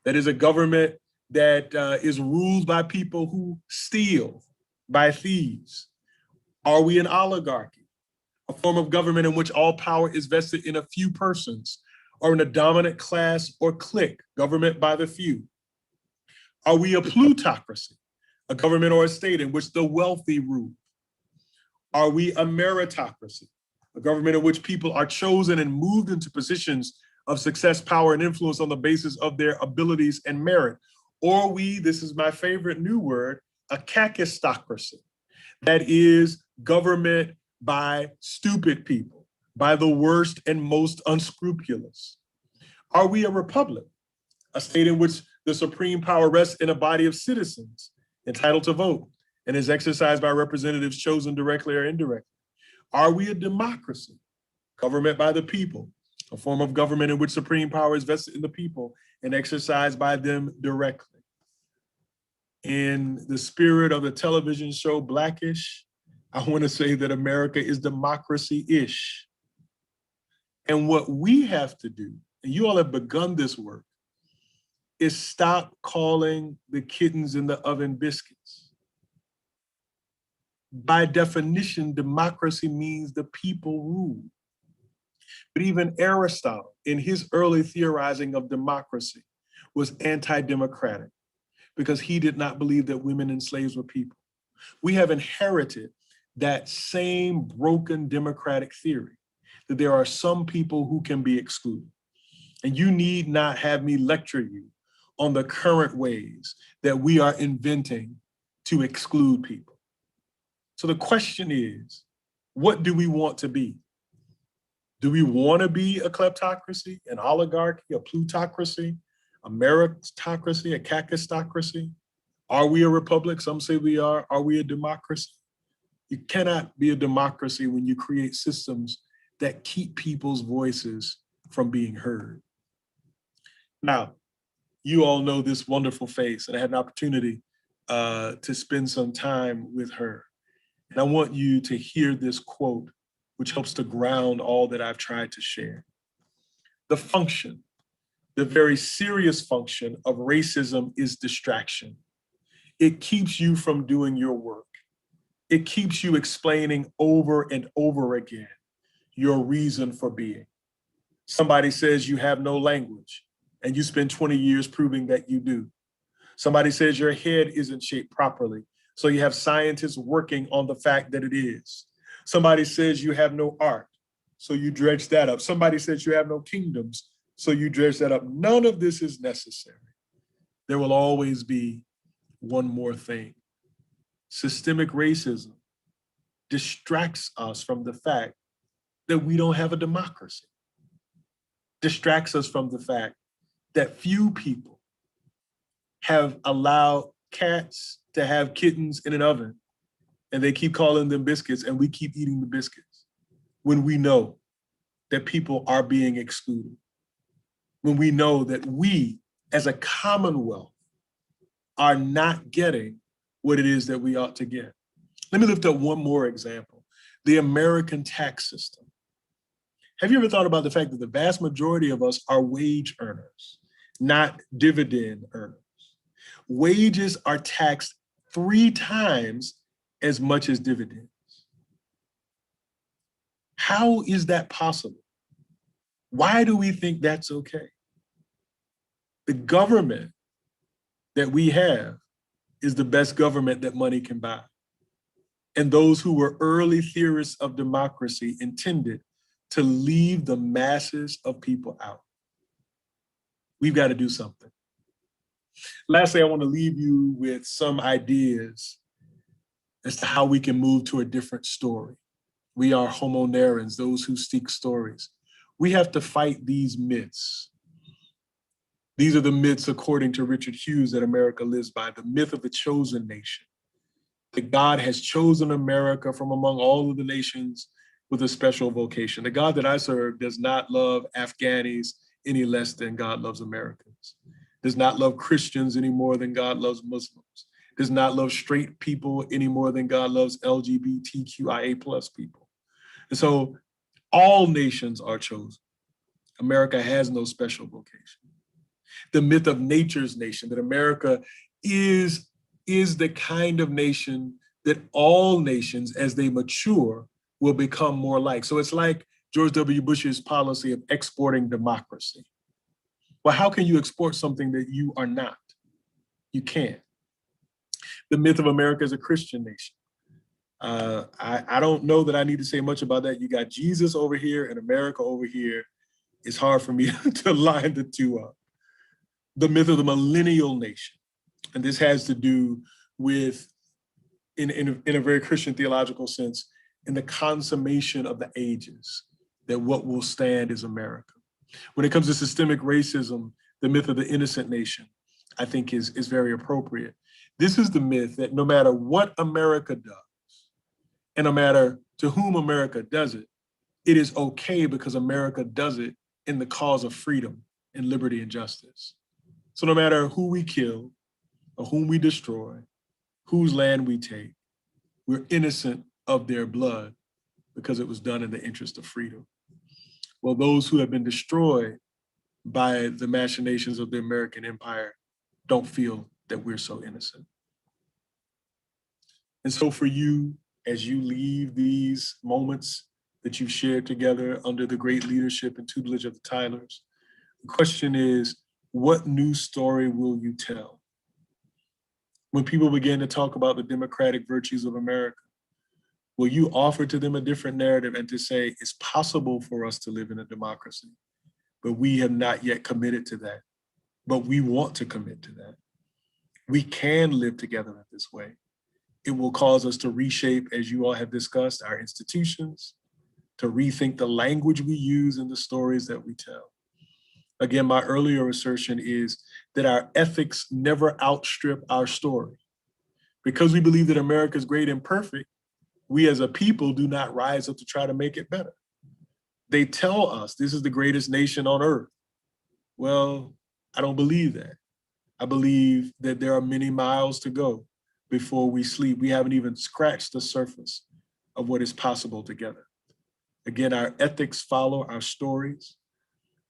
That is a government that is ruled by people who steal, by thieves. Are we an oligarchy? A form of government in which all power is vested in a few persons, or in a dominant class or clique, government by the few? Are we a plutocracy? A government or a state in which the wealthy rule? Are we a meritocracy? A government in which people are chosen and moved into positions of success, power, and influence on the basis of their abilities and merit? Or are we, this is my favorite new word, a kakistocracy? That is government by stupid people, by the worst and most unscrupulous. Are we a republic? A state in which the supreme power rests in a body of citizens entitled to vote and is exercised by representatives chosen directly or indirectly? Are we a democracy? Government by the people, a form of government in which supreme power is vested in the people and exercised by them directly. In the spirit of the television show Blackish, I want to say that America is democracy-ish. And what we have to do, and you all have begun this work, is stop calling the kittens in the oven biscuits. By definition, democracy means the people rule. But even Aristotle, in his early theorizing of democracy, was anti-democratic because he did not believe that women and slaves were people. We have inherited that same broken democratic theory, that there are some people who can be excluded. And you need not have me lecture you on the current ways that we are inventing to exclude people. So the question is, what do we want to be? Do we want to be a kleptocracy, an oligarchy, a plutocracy, a meritocracy, a kakistocracy? Are we a republic? Some say we are. Are we a democracy? You cannot be a democracy when you create systems that keep people's voices from being heard. Now, you all know this wonderful face, and I had an opportunity to spend some time with her. And I want you to hear this quote, which helps to ground all that I've tried to share. The function, the very serious function of racism is distraction. It keeps you from doing your work. It keeps you explaining over and over again your reason for being. Somebody says you have no language, and you spend 20 years proving that you do. Somebody says your head isn't shaped properly, so you have scientists working on the fact that it is. Somebody says you have no art, so you dredge that up. Somebody says you have no kingdoms, so you dredge that up. None of this is necessary. There will always be one more thing. Systemic racism distracts us from the fact that we don't have a democracy. Distracts us from the fact that few people have allowed cats to have kittens in an oven, and they keep calling them biscuits, and we keep eating the biscuits when we know that people are being excluded, when we know that we as a commonwealth are not getting what it is that we ought to get. Let me lift up one more example, the American tax system. Have you ever thought about the fact that the vast majority of us are wage earners, not dividend earners? Wages are taxed 3 times as much as dividends. How is that possible? Why do we think that's okay? The government that we have is the best government that money can buy. And those who were early theorists of democracy intended to leave the masses of people out. We've got to do something. Lastly, I want to leave you with some ideas as to how we can move to a different story. We are homo narrans, those who seek stories. We have to fight these myths. These are the myths, according to Richard Hughes, that America lives by, the myth of the chosen nation. That God has chosen America from among all of the nations with a special vocation. The God that I serve does not love Afghanis any less than God loves Americans, does not love Christians any more than God loves Muslims, does not love straight people any more than God loves LGBTQIA plus people. And so all nations are chosen. America has no special vocation. The myth of nature's nation, that America is the kind of nation that all nations, as they mature, will become more like. So it's like George W. Bush's policy of exporting democracy. Well, how can you export something that you are not? You can't. The myth of America as a Christian nation. I don't know that I need to say much about that. You got Jesus over here and America over here. It's hard for me to line the two up. The myth of the millennial nation. And this has to do with, in a very Christian theological sense, in the consummation of the ages, that what will stand is America. When it comes to systemic racism, the myth of the innocent nation, I think is very appropriate. This is the myth that no matter what America does, and no matter to whom America does it, it is okay because America does it in the cause of freedom and liberty and justice. So no matter who we kill or whom we destroy, whose land we take, we're innocent of their blood because it was done in the interest of freedom. Well, those who have been destroyed by the machinations of the American empire don't feel that we're so innocent. And so for you, as you leave these moments that you've shared together under the great leadership and tutelage of the Tylers, the question is, what new story will you tell? When people begin to talk about the democratic virtues of America, will you offer to them a different narrative and to say, it's possible for us to live in a democracy, but we have not yet committed to that, but we want to commit to that. We can live together in this way. It will cause us to reshape, as you all have discussed, our institutions, to rethink the language we use and the stories that we tell. Again, my earlier assertion is that our ethics never outstrip our story. Because we believe that America is great and perfect, we as a people do not rise up to try to make it better. They tell us this is the greatest nation on earth. Well, I don't believe that. I believe that there are many miles to go before we sleep. We haven't even scratched the surface of what is possible together. Again, our ethics follow our stories.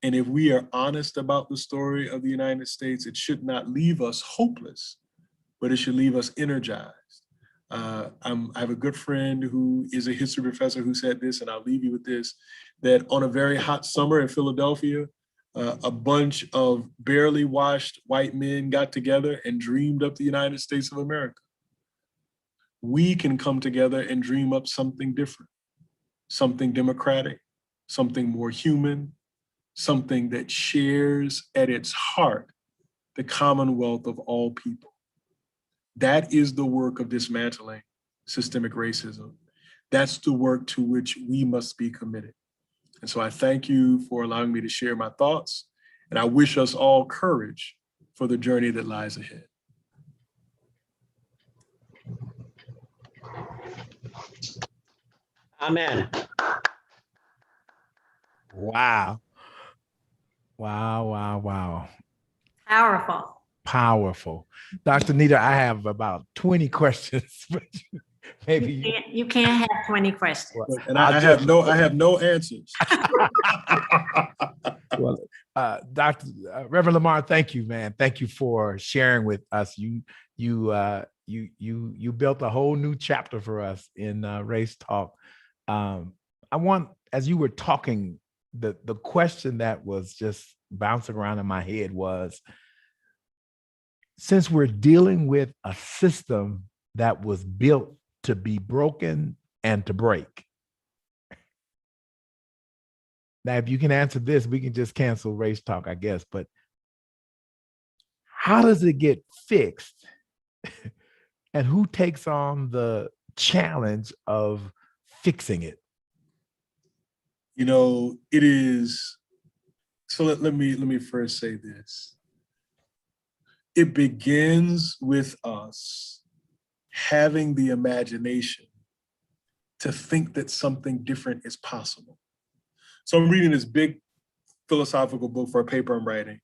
And if we are honest about the story of the United States, it should not leave us hopeless, but it should leave us energized. I have a good friend who is a history professor who said this, and I'll leave you with this, that on a very hot summer in Philadelphia, a bunch of barely washed white men got together and dreamed up the United States of America. We can come together and dream up something different, something democratic, something more human, something that shares at its heart the commonwealth of all people. That is the work of dismantling systemic racism. That's the work to which we must be committed. And so I thank you for allowing me to share my thoughts, and I wish us all courage for the journey that lies ahead. Amen. Wow. Wow, wow, wow. Powerful. Powerful. Dr. Nita, I have about 20 questions, but maybe You can't have 20 questions. And I have no answers. Well, Reverend Lamar, thank you, man. Thank you for sharing with us. You built a whole new chapter for us in Race Talk. I want, as you were talking, the question that was just bouncing around in my head was, since we're dealing with a system that was built to be broken and to break. Now, if you can answer this, we can just cancel Race Talk, I guess, but how does it get fixed? And who takes on the challenge of fixing it? You know, it is, so let me first say this. It begins with us having the imagination to think that something different is possible. So I'm reading this big philosophical book for a paper I'm writing,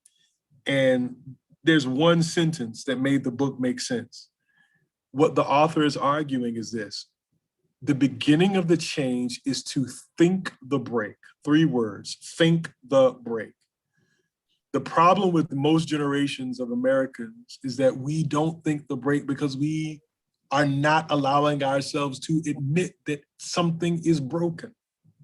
and there's one sentence that made the book make sense. What the author is arguing is this: the beginning of the change is to think the break. 3 words, think the break. The problem with most generations of Americans is that we don't think the break because we are not allowing ourselves to admit that something is broken,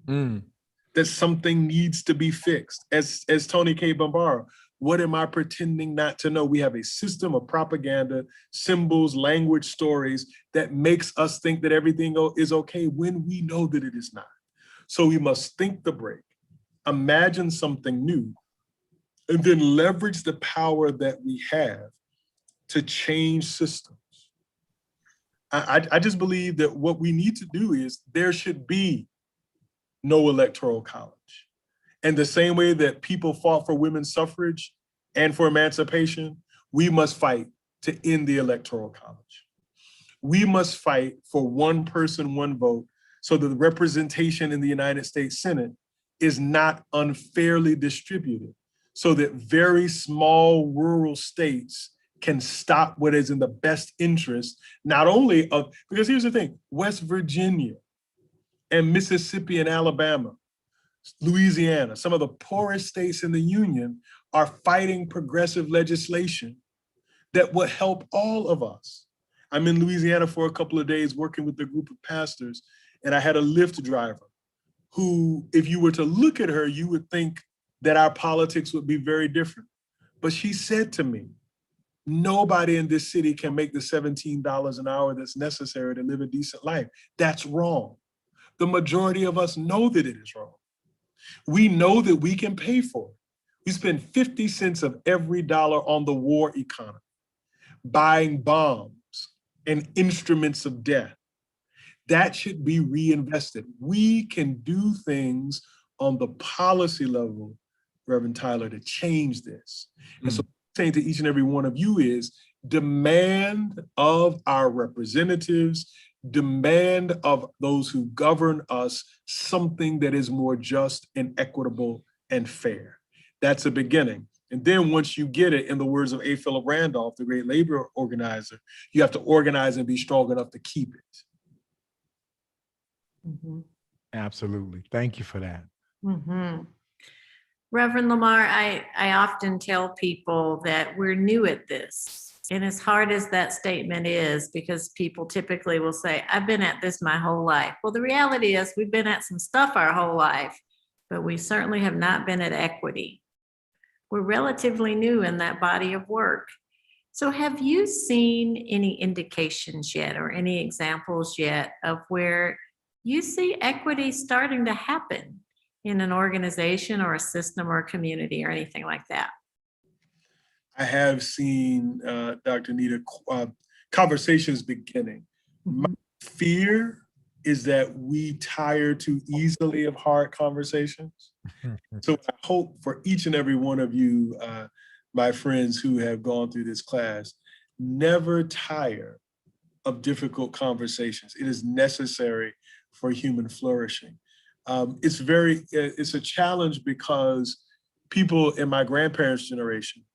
that something needs to be fixed. As Tony K. Bambara, what am I pretending not to know? We have a system of propaganda, symbols, language, stories that makes us think that everything is okay when we know that it is not. So we must think the break, imagine something new, and then leverage the power that we have to change systems. I just believe that what we need to do is there should be no electoral college. And the same way that people fought for women's suffrage and for emancipation, we must fight to end the electoral college. We must fight for one person, one vote, so that the representation in the United States Senate is not unfairly distributed, so that very small rural states can stop what is in the best interest, not only of, because here's the thing, West Virginia and Mississippi and Alabama, Louisiana, some of the poorest states in the union are fighting progressive legislation that will help all of us. I'm in Louisiana for a couple of days working with a group of pastors, and I had a Lyft driver who, if you were to look at her, you would think that our politics would be very different. But she said to me, nobody in this city can make the $17 an hour that's necessary to live a decent life. That's wrong. The majority of us know that it is wrong. We know that we can pay for it. We spend 50 cents of every dollar on the war economy, buying bombs and instruments of death. That should be reinvested. We can do things on the policy level, Reverend Tyler, to change this. And so saying to each and every one of you is demand of our representatives, demand of those who govern us something that is more just and equitable and fair. That's a beginning. And then once you get it, in the words of A. Philip Randolph, the great labor organizer, you have to organize and be strong enough to keep it. Absolutely. Thank you for that. Reverend Lamar, I often tell people that we're new at this And as hard as that statement is, because people typically will say, I've been at this my whole life. Well, the reality is we've been at some stuff our whole life, but we certainly have not been at equity. We're relatively new in that body of work. So have you seen any indications yet or any examples yet of where you see equity starting to happen in an organization or a system or a community or anything like that? I have seen, Dr. Nita, conversations beginning. My fear is that we tire too easily of hard conversations. So I hope for each and every one of you, my friends who have gone through this class, never tire of difficult conversations. It is necessary for human flourishing. It's a challenge because people in my grandparents' generation,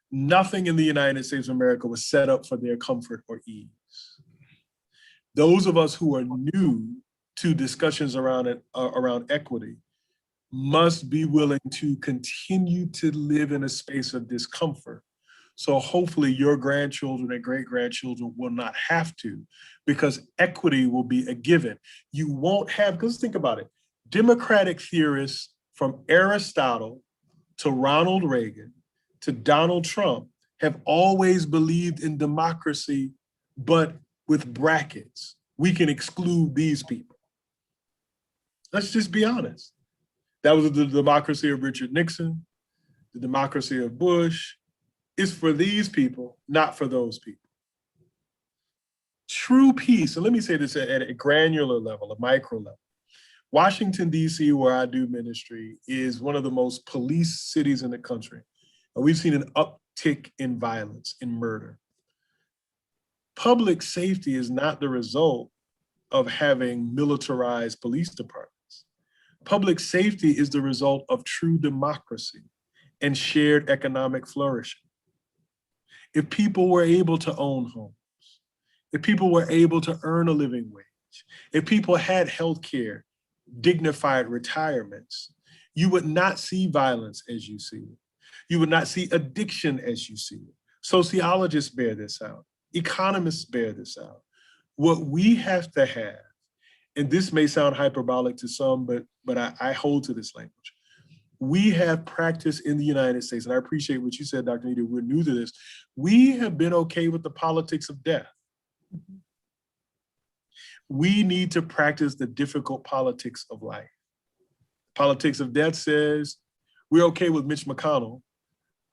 nothing in the United States of America was set up for their comfort or ease. Those of us who are new to discussions around equity must be willing to continue to live in a space of discomfort. So hopefully your grandchildren and great-grandchildren will not have to, because equity will be a given. You won't have, because think about it, democratic theorists from Aristotle to Ronald Reagan to Donald Trump have always believed in democracy, but with brackets. We can exclude these people. Let's just be honest. That was the democracy of Richard Nixon, the democracy of Bush. It's for these people, not for those people. True peace, and let me say this at a granular level, a micro level. Washington, D.C., where I do ministry, is one of the most policed cities in the country. And we've seen an uptick in violence, in murder. Public safety is not the result of having militarized police departments. Public safety is the result of true democracy and shared economic flourishing. If people were able to own homes, if people were able to earn a living wage, if people had healthcare, dignified retirements, you would not see violence as you see it. You would not see addiction as you see it. Sociologists bear this out. Economists bear this out. What we have to have, and this may sound hyperbolic to some, but I hold to this language. We have practiced in the United States, and I appreciate what you said, Dr. Nita, we're new to this. We have been okay with the politics of death. We need to practice the difficult politics of life. Politics of death says we're okay with Mitch McConnell,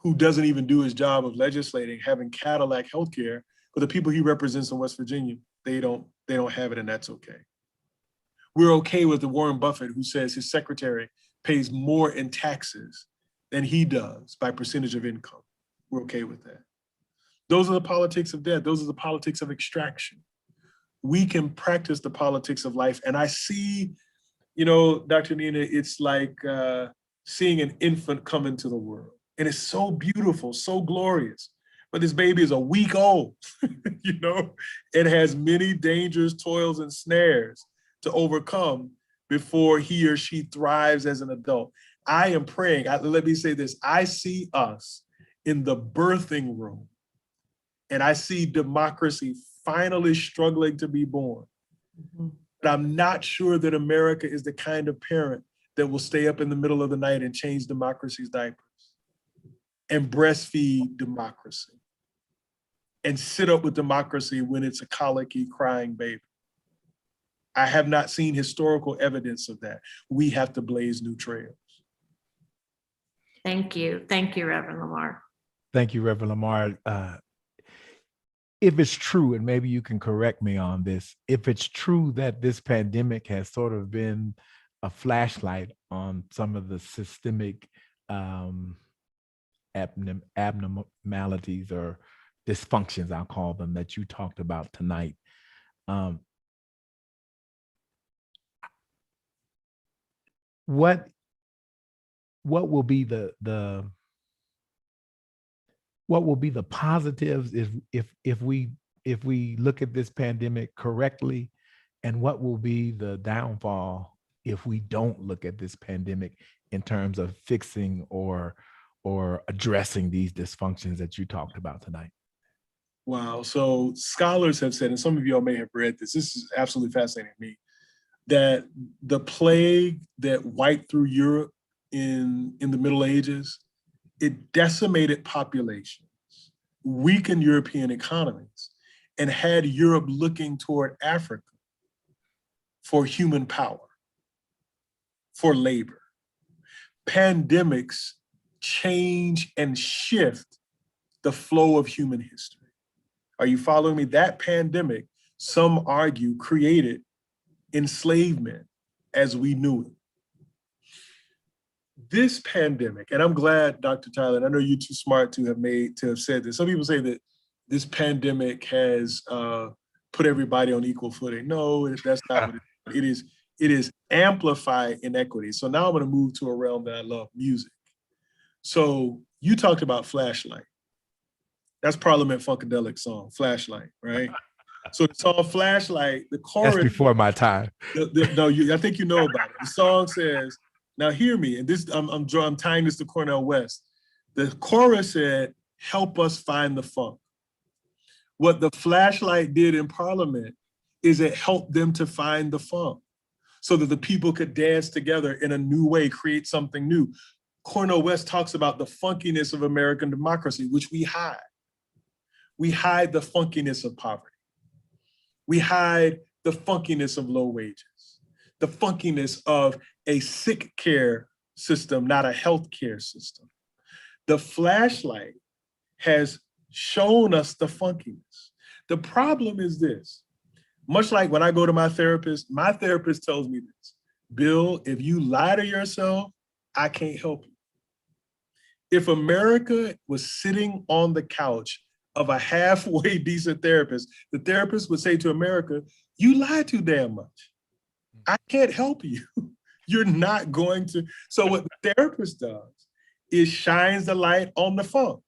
who doesn't even do his job of legislating, having Cadillac healthcare, but the people he represents in West Virginia, they don't have it, and that's okay. We're okay with the Warren Buffett, who says his secretary pays more in taxes than he does by percentage of income. We're okay with that. Those are the politics of death. Those are the politics of extraction. We can practice the politics of life. And I see, you know, Dr. Nina, it's like seeing an infant come into the world. And it's so beautiful, so glorious. But this baby is a week old, you know? It has many dangers, toils, and snares to overcome before he or she thrives as an adult. I am praying, let me say this, I see us in the birthing room, and I see democracy finally struggling to be born. But I'm not sure that America is the kind of parent that will stay up in the middle of the night and change democracy's diapers and breastfeed democracy and sit up with democracy when it's a colicky, crying baby. I have not seen historical evidence of that. We have to blaze new trails. Thank you. Thank you, Reverend Lamar. Thank you, Reverend Lamar. If it's true, and maybe you can correct me on this, if it's true that this pandemic has sort of been a flashlight on some of the systemic abnormalities or dysfunctions, I'll call them, that you talked about tonight, what will be the positives if we look at this pandemic correctly, and what will be the downfall if we don't look at this pandemic in terms of fixing or addressing these dysfunctions that you talked about tonight? Wow. So scholars have said, and some of y'all may have read this, this is absolutely fascinating to me, that the plague that wiped through Europe in the Middle Ages, it decimated populations, weakened European economies, and had Europe looking toward Africa for human power, for labor. Pandemics change and shift the flow of human history. Are you following me? That pandemic, some argue, created enslavement as we knew it. This pandemic, and I'm glad, Dr. Tyler, and I know you're too smart to have said this. Some people say that this pandemic has put everybody on equal footing. No, that's not what it is. It is amplified inequity. So now I'm going to move to a realm that I love, music. So you talked about Flashlight. That's Parliament Funkadelic song, Flashlight, right? So the song Flashlight, the chorus. That's before my time. I think you know about it. The song says, now hear me, and this I'm tying this to Cornel West. The chorus said, help us find the funk. What the Flashlight did in Parliament is it helped them to find the funk so that the people could dance together in a new way, create something new. Cornel West talks about the funkiness of American democracy, which we hide. We hide the funkiness of poverty. We hide the funkiness of low wages, the funkiness of a sick care system, not a health care system. The Flashlight has shown us the funkiness. The problem is this, much like when I go to my therapist tells me this, Bill, if you lie to yourself, I can't help you. If America was sitting on the couch of a halfway decent therapist, the therapist would say to America, you lie too damn much. I can't help you. You're not going to. So what the therapist does is shines the light on the funk.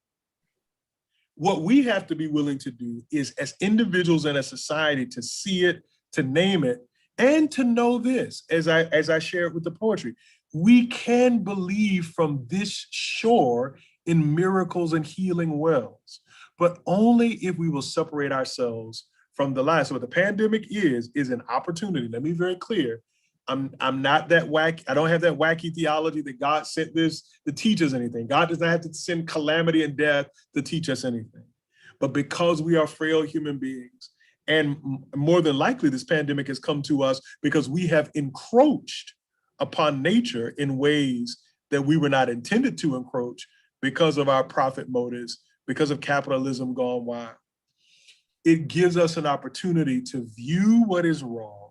What we have to be willing to do is, as individuals and as society, to see it, to name it, and to know this, as I shared with the poetry, we can believe from this shore in miracles and healing wells, but only if we will separate ourselves from the lie. So what the pandemic is an opportunity. Let me be very clear. I'm not that wacky. I don't have that wacky theology that God sent this to teach us anything. God does not have to send calamity and death to teach us anything. But because we are frail human beings, and more than likely this pandemic has come to us because we have encroached upon nature in ways that we were not intended to encroach because of our profit motives, because of capitalism gone wild. It gives us an opportunity to view what is wrong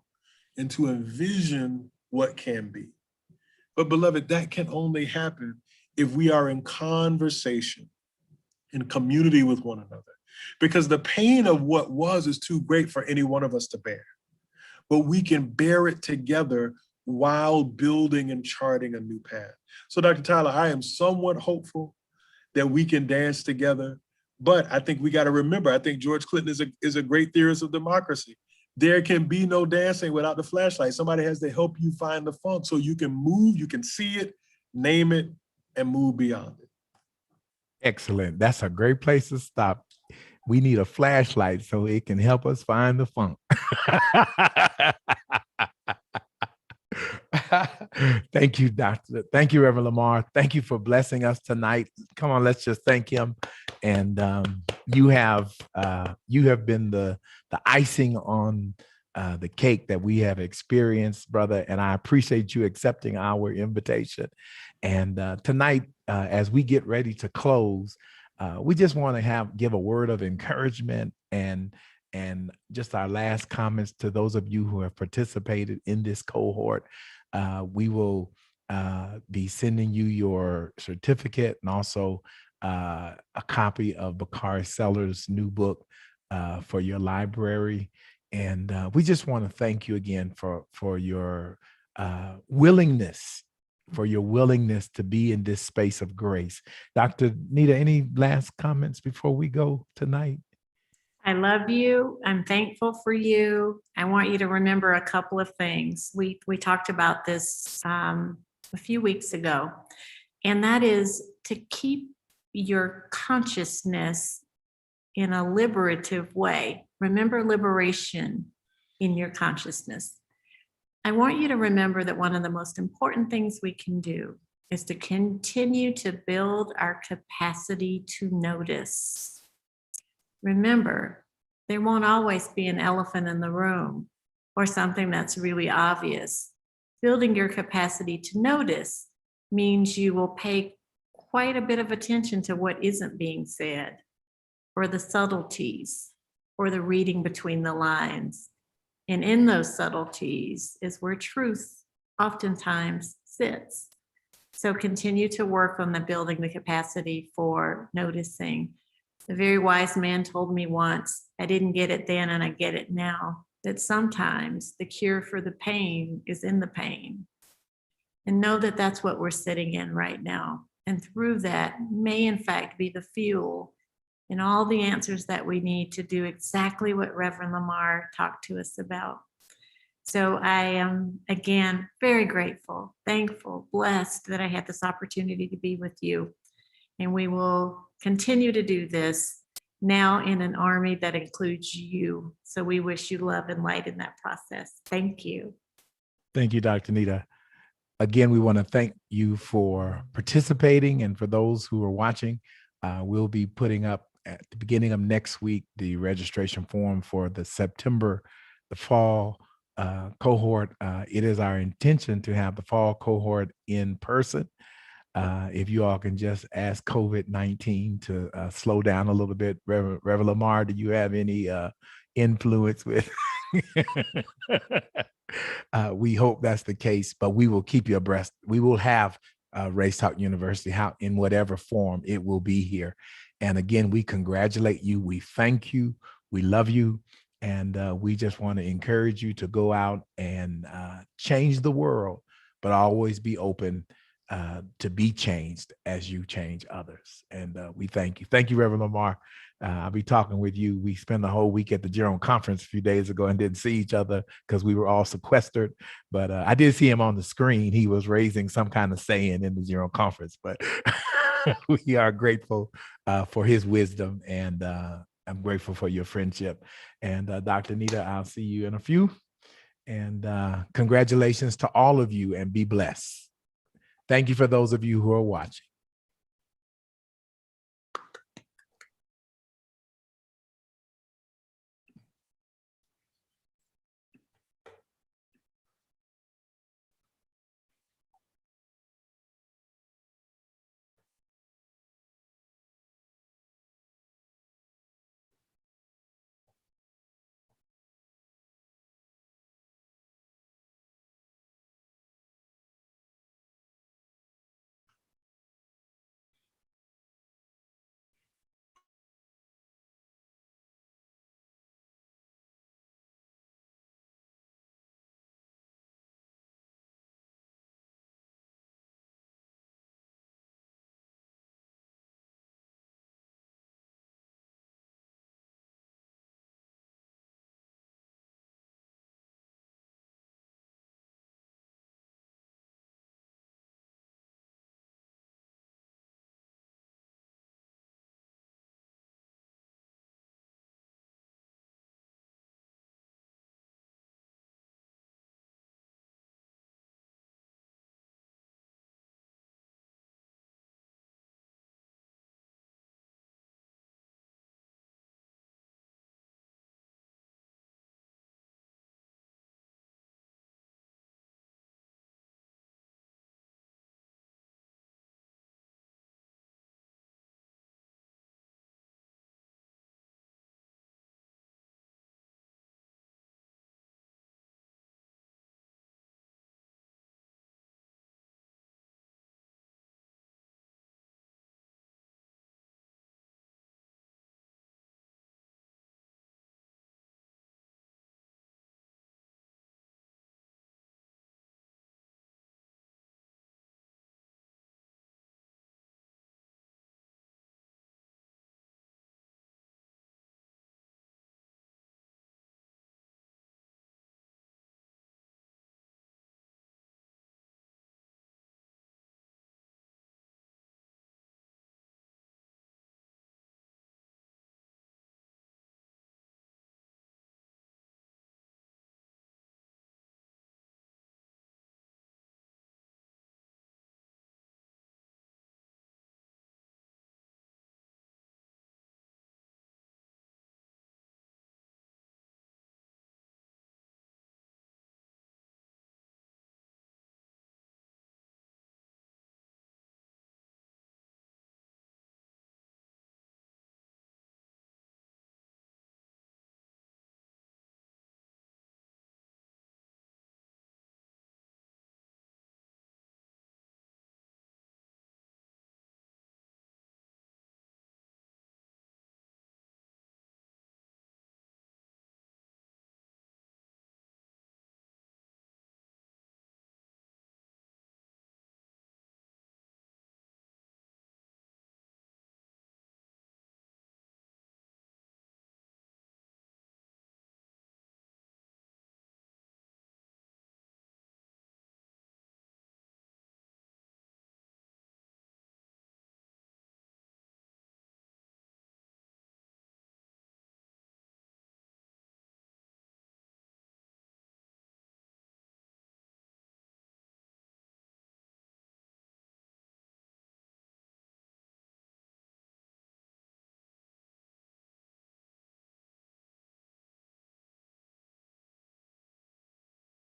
and to envision what can be. But beloved, that can only happen if we are in conversation, in community with one another, because the pain of what was is too great for any one of us to bear. But we can bear it together while building and charting a new path. So Dr. Tyler, I am somewhat hopeful that we can dance together, but I think we got to remember, I think George Clinton is a great theorist of democracy. There can be no dancing without the flashlight. Somebody has to help you find the funk so you can move, you can see it, name it, and move beyond it. Excellent. That's a great place to stop. We need a flashlight so it can help us find the funk. Thank you, Doctor. Thank you, Reverend Lamar. Thank you for blessing us tonight. Come on, let's just thank him. And you have been the icing on the cake that we have experienced, brother. And I appreciate you accepting our invitation. And tonight, as we get ready to close, we just want to give a word of encouragement and just our last comments to those of you who have participated in this cohort. We will be sending you your certificate and also a copy of Bakari Sellers' new book for your library. And we just want to thank you again for your willingness to be in this space of grace. Dr. Nita, any last comments before we go tonight? I love you. I'm thankful for you. I want you to remember a couple of things. We talked about this a few weeks ago, and that is to keep your consciousness in a liberative way. Remember liberation in your consciousness. I want you to remember that one of the most important things we can do is to continue to build our capacity to notice. Remember, there won't always be an elephant in the room or something that's really obvious. Building your capacity to notice means you will pay quite a bit of attention to what isn't being said, or the subtleties, or the reading between the lines. And in those subtleties is where truth oftentimes sits. So continue to work on the building the capacity for noticing. A very wise man told me once, I didn't get it then and I get it now, that sometimes the cure for the pain is in the pain. And know that that's what we're sitting in right now. And through that may in fact be the fuel and all the answers that we need to do exactly what Reverend Lamar talked to us about. So I am, again, very grateful, thankful, blessed that I had this opportunity to be with you. And we will continue to do this now in an army that includes you. So we wish you love and light in that process. Thank you. Thank you, Dr. Nita. Again, we want to thank you for participating, and for those who are watching, we'll be putting up at the beginning of next week the registration form for the fall cohort. It is our intention to have the fall cohort in person. If you all can just ask COVID-19 to slow down a little bit. Reverend Lamar, do you have any influence with? We hope that's the case, but we will keep you abreast. We will have Race Talk University, in whatever form it will be here. And again, we congratulate you. We thank you. We love you. And we just want to encourage you to go out and change the world, but always be open to be changed as you change others. And we thank you. Thank you, Reverend Lamar. I'll be talking with you. We spent the whole week at the General Conference a few days ago and didn't see each other because we were all sequestered. But I did see him on the screen. He was raising some kind of saying in the General Conference. But we are grateful for his wisdom, and I'm grateful for your friendship. And Dr. Nita, I'll see you in a few. And congratulations to all of you, and be blessed. Thank you for those of you who are watching.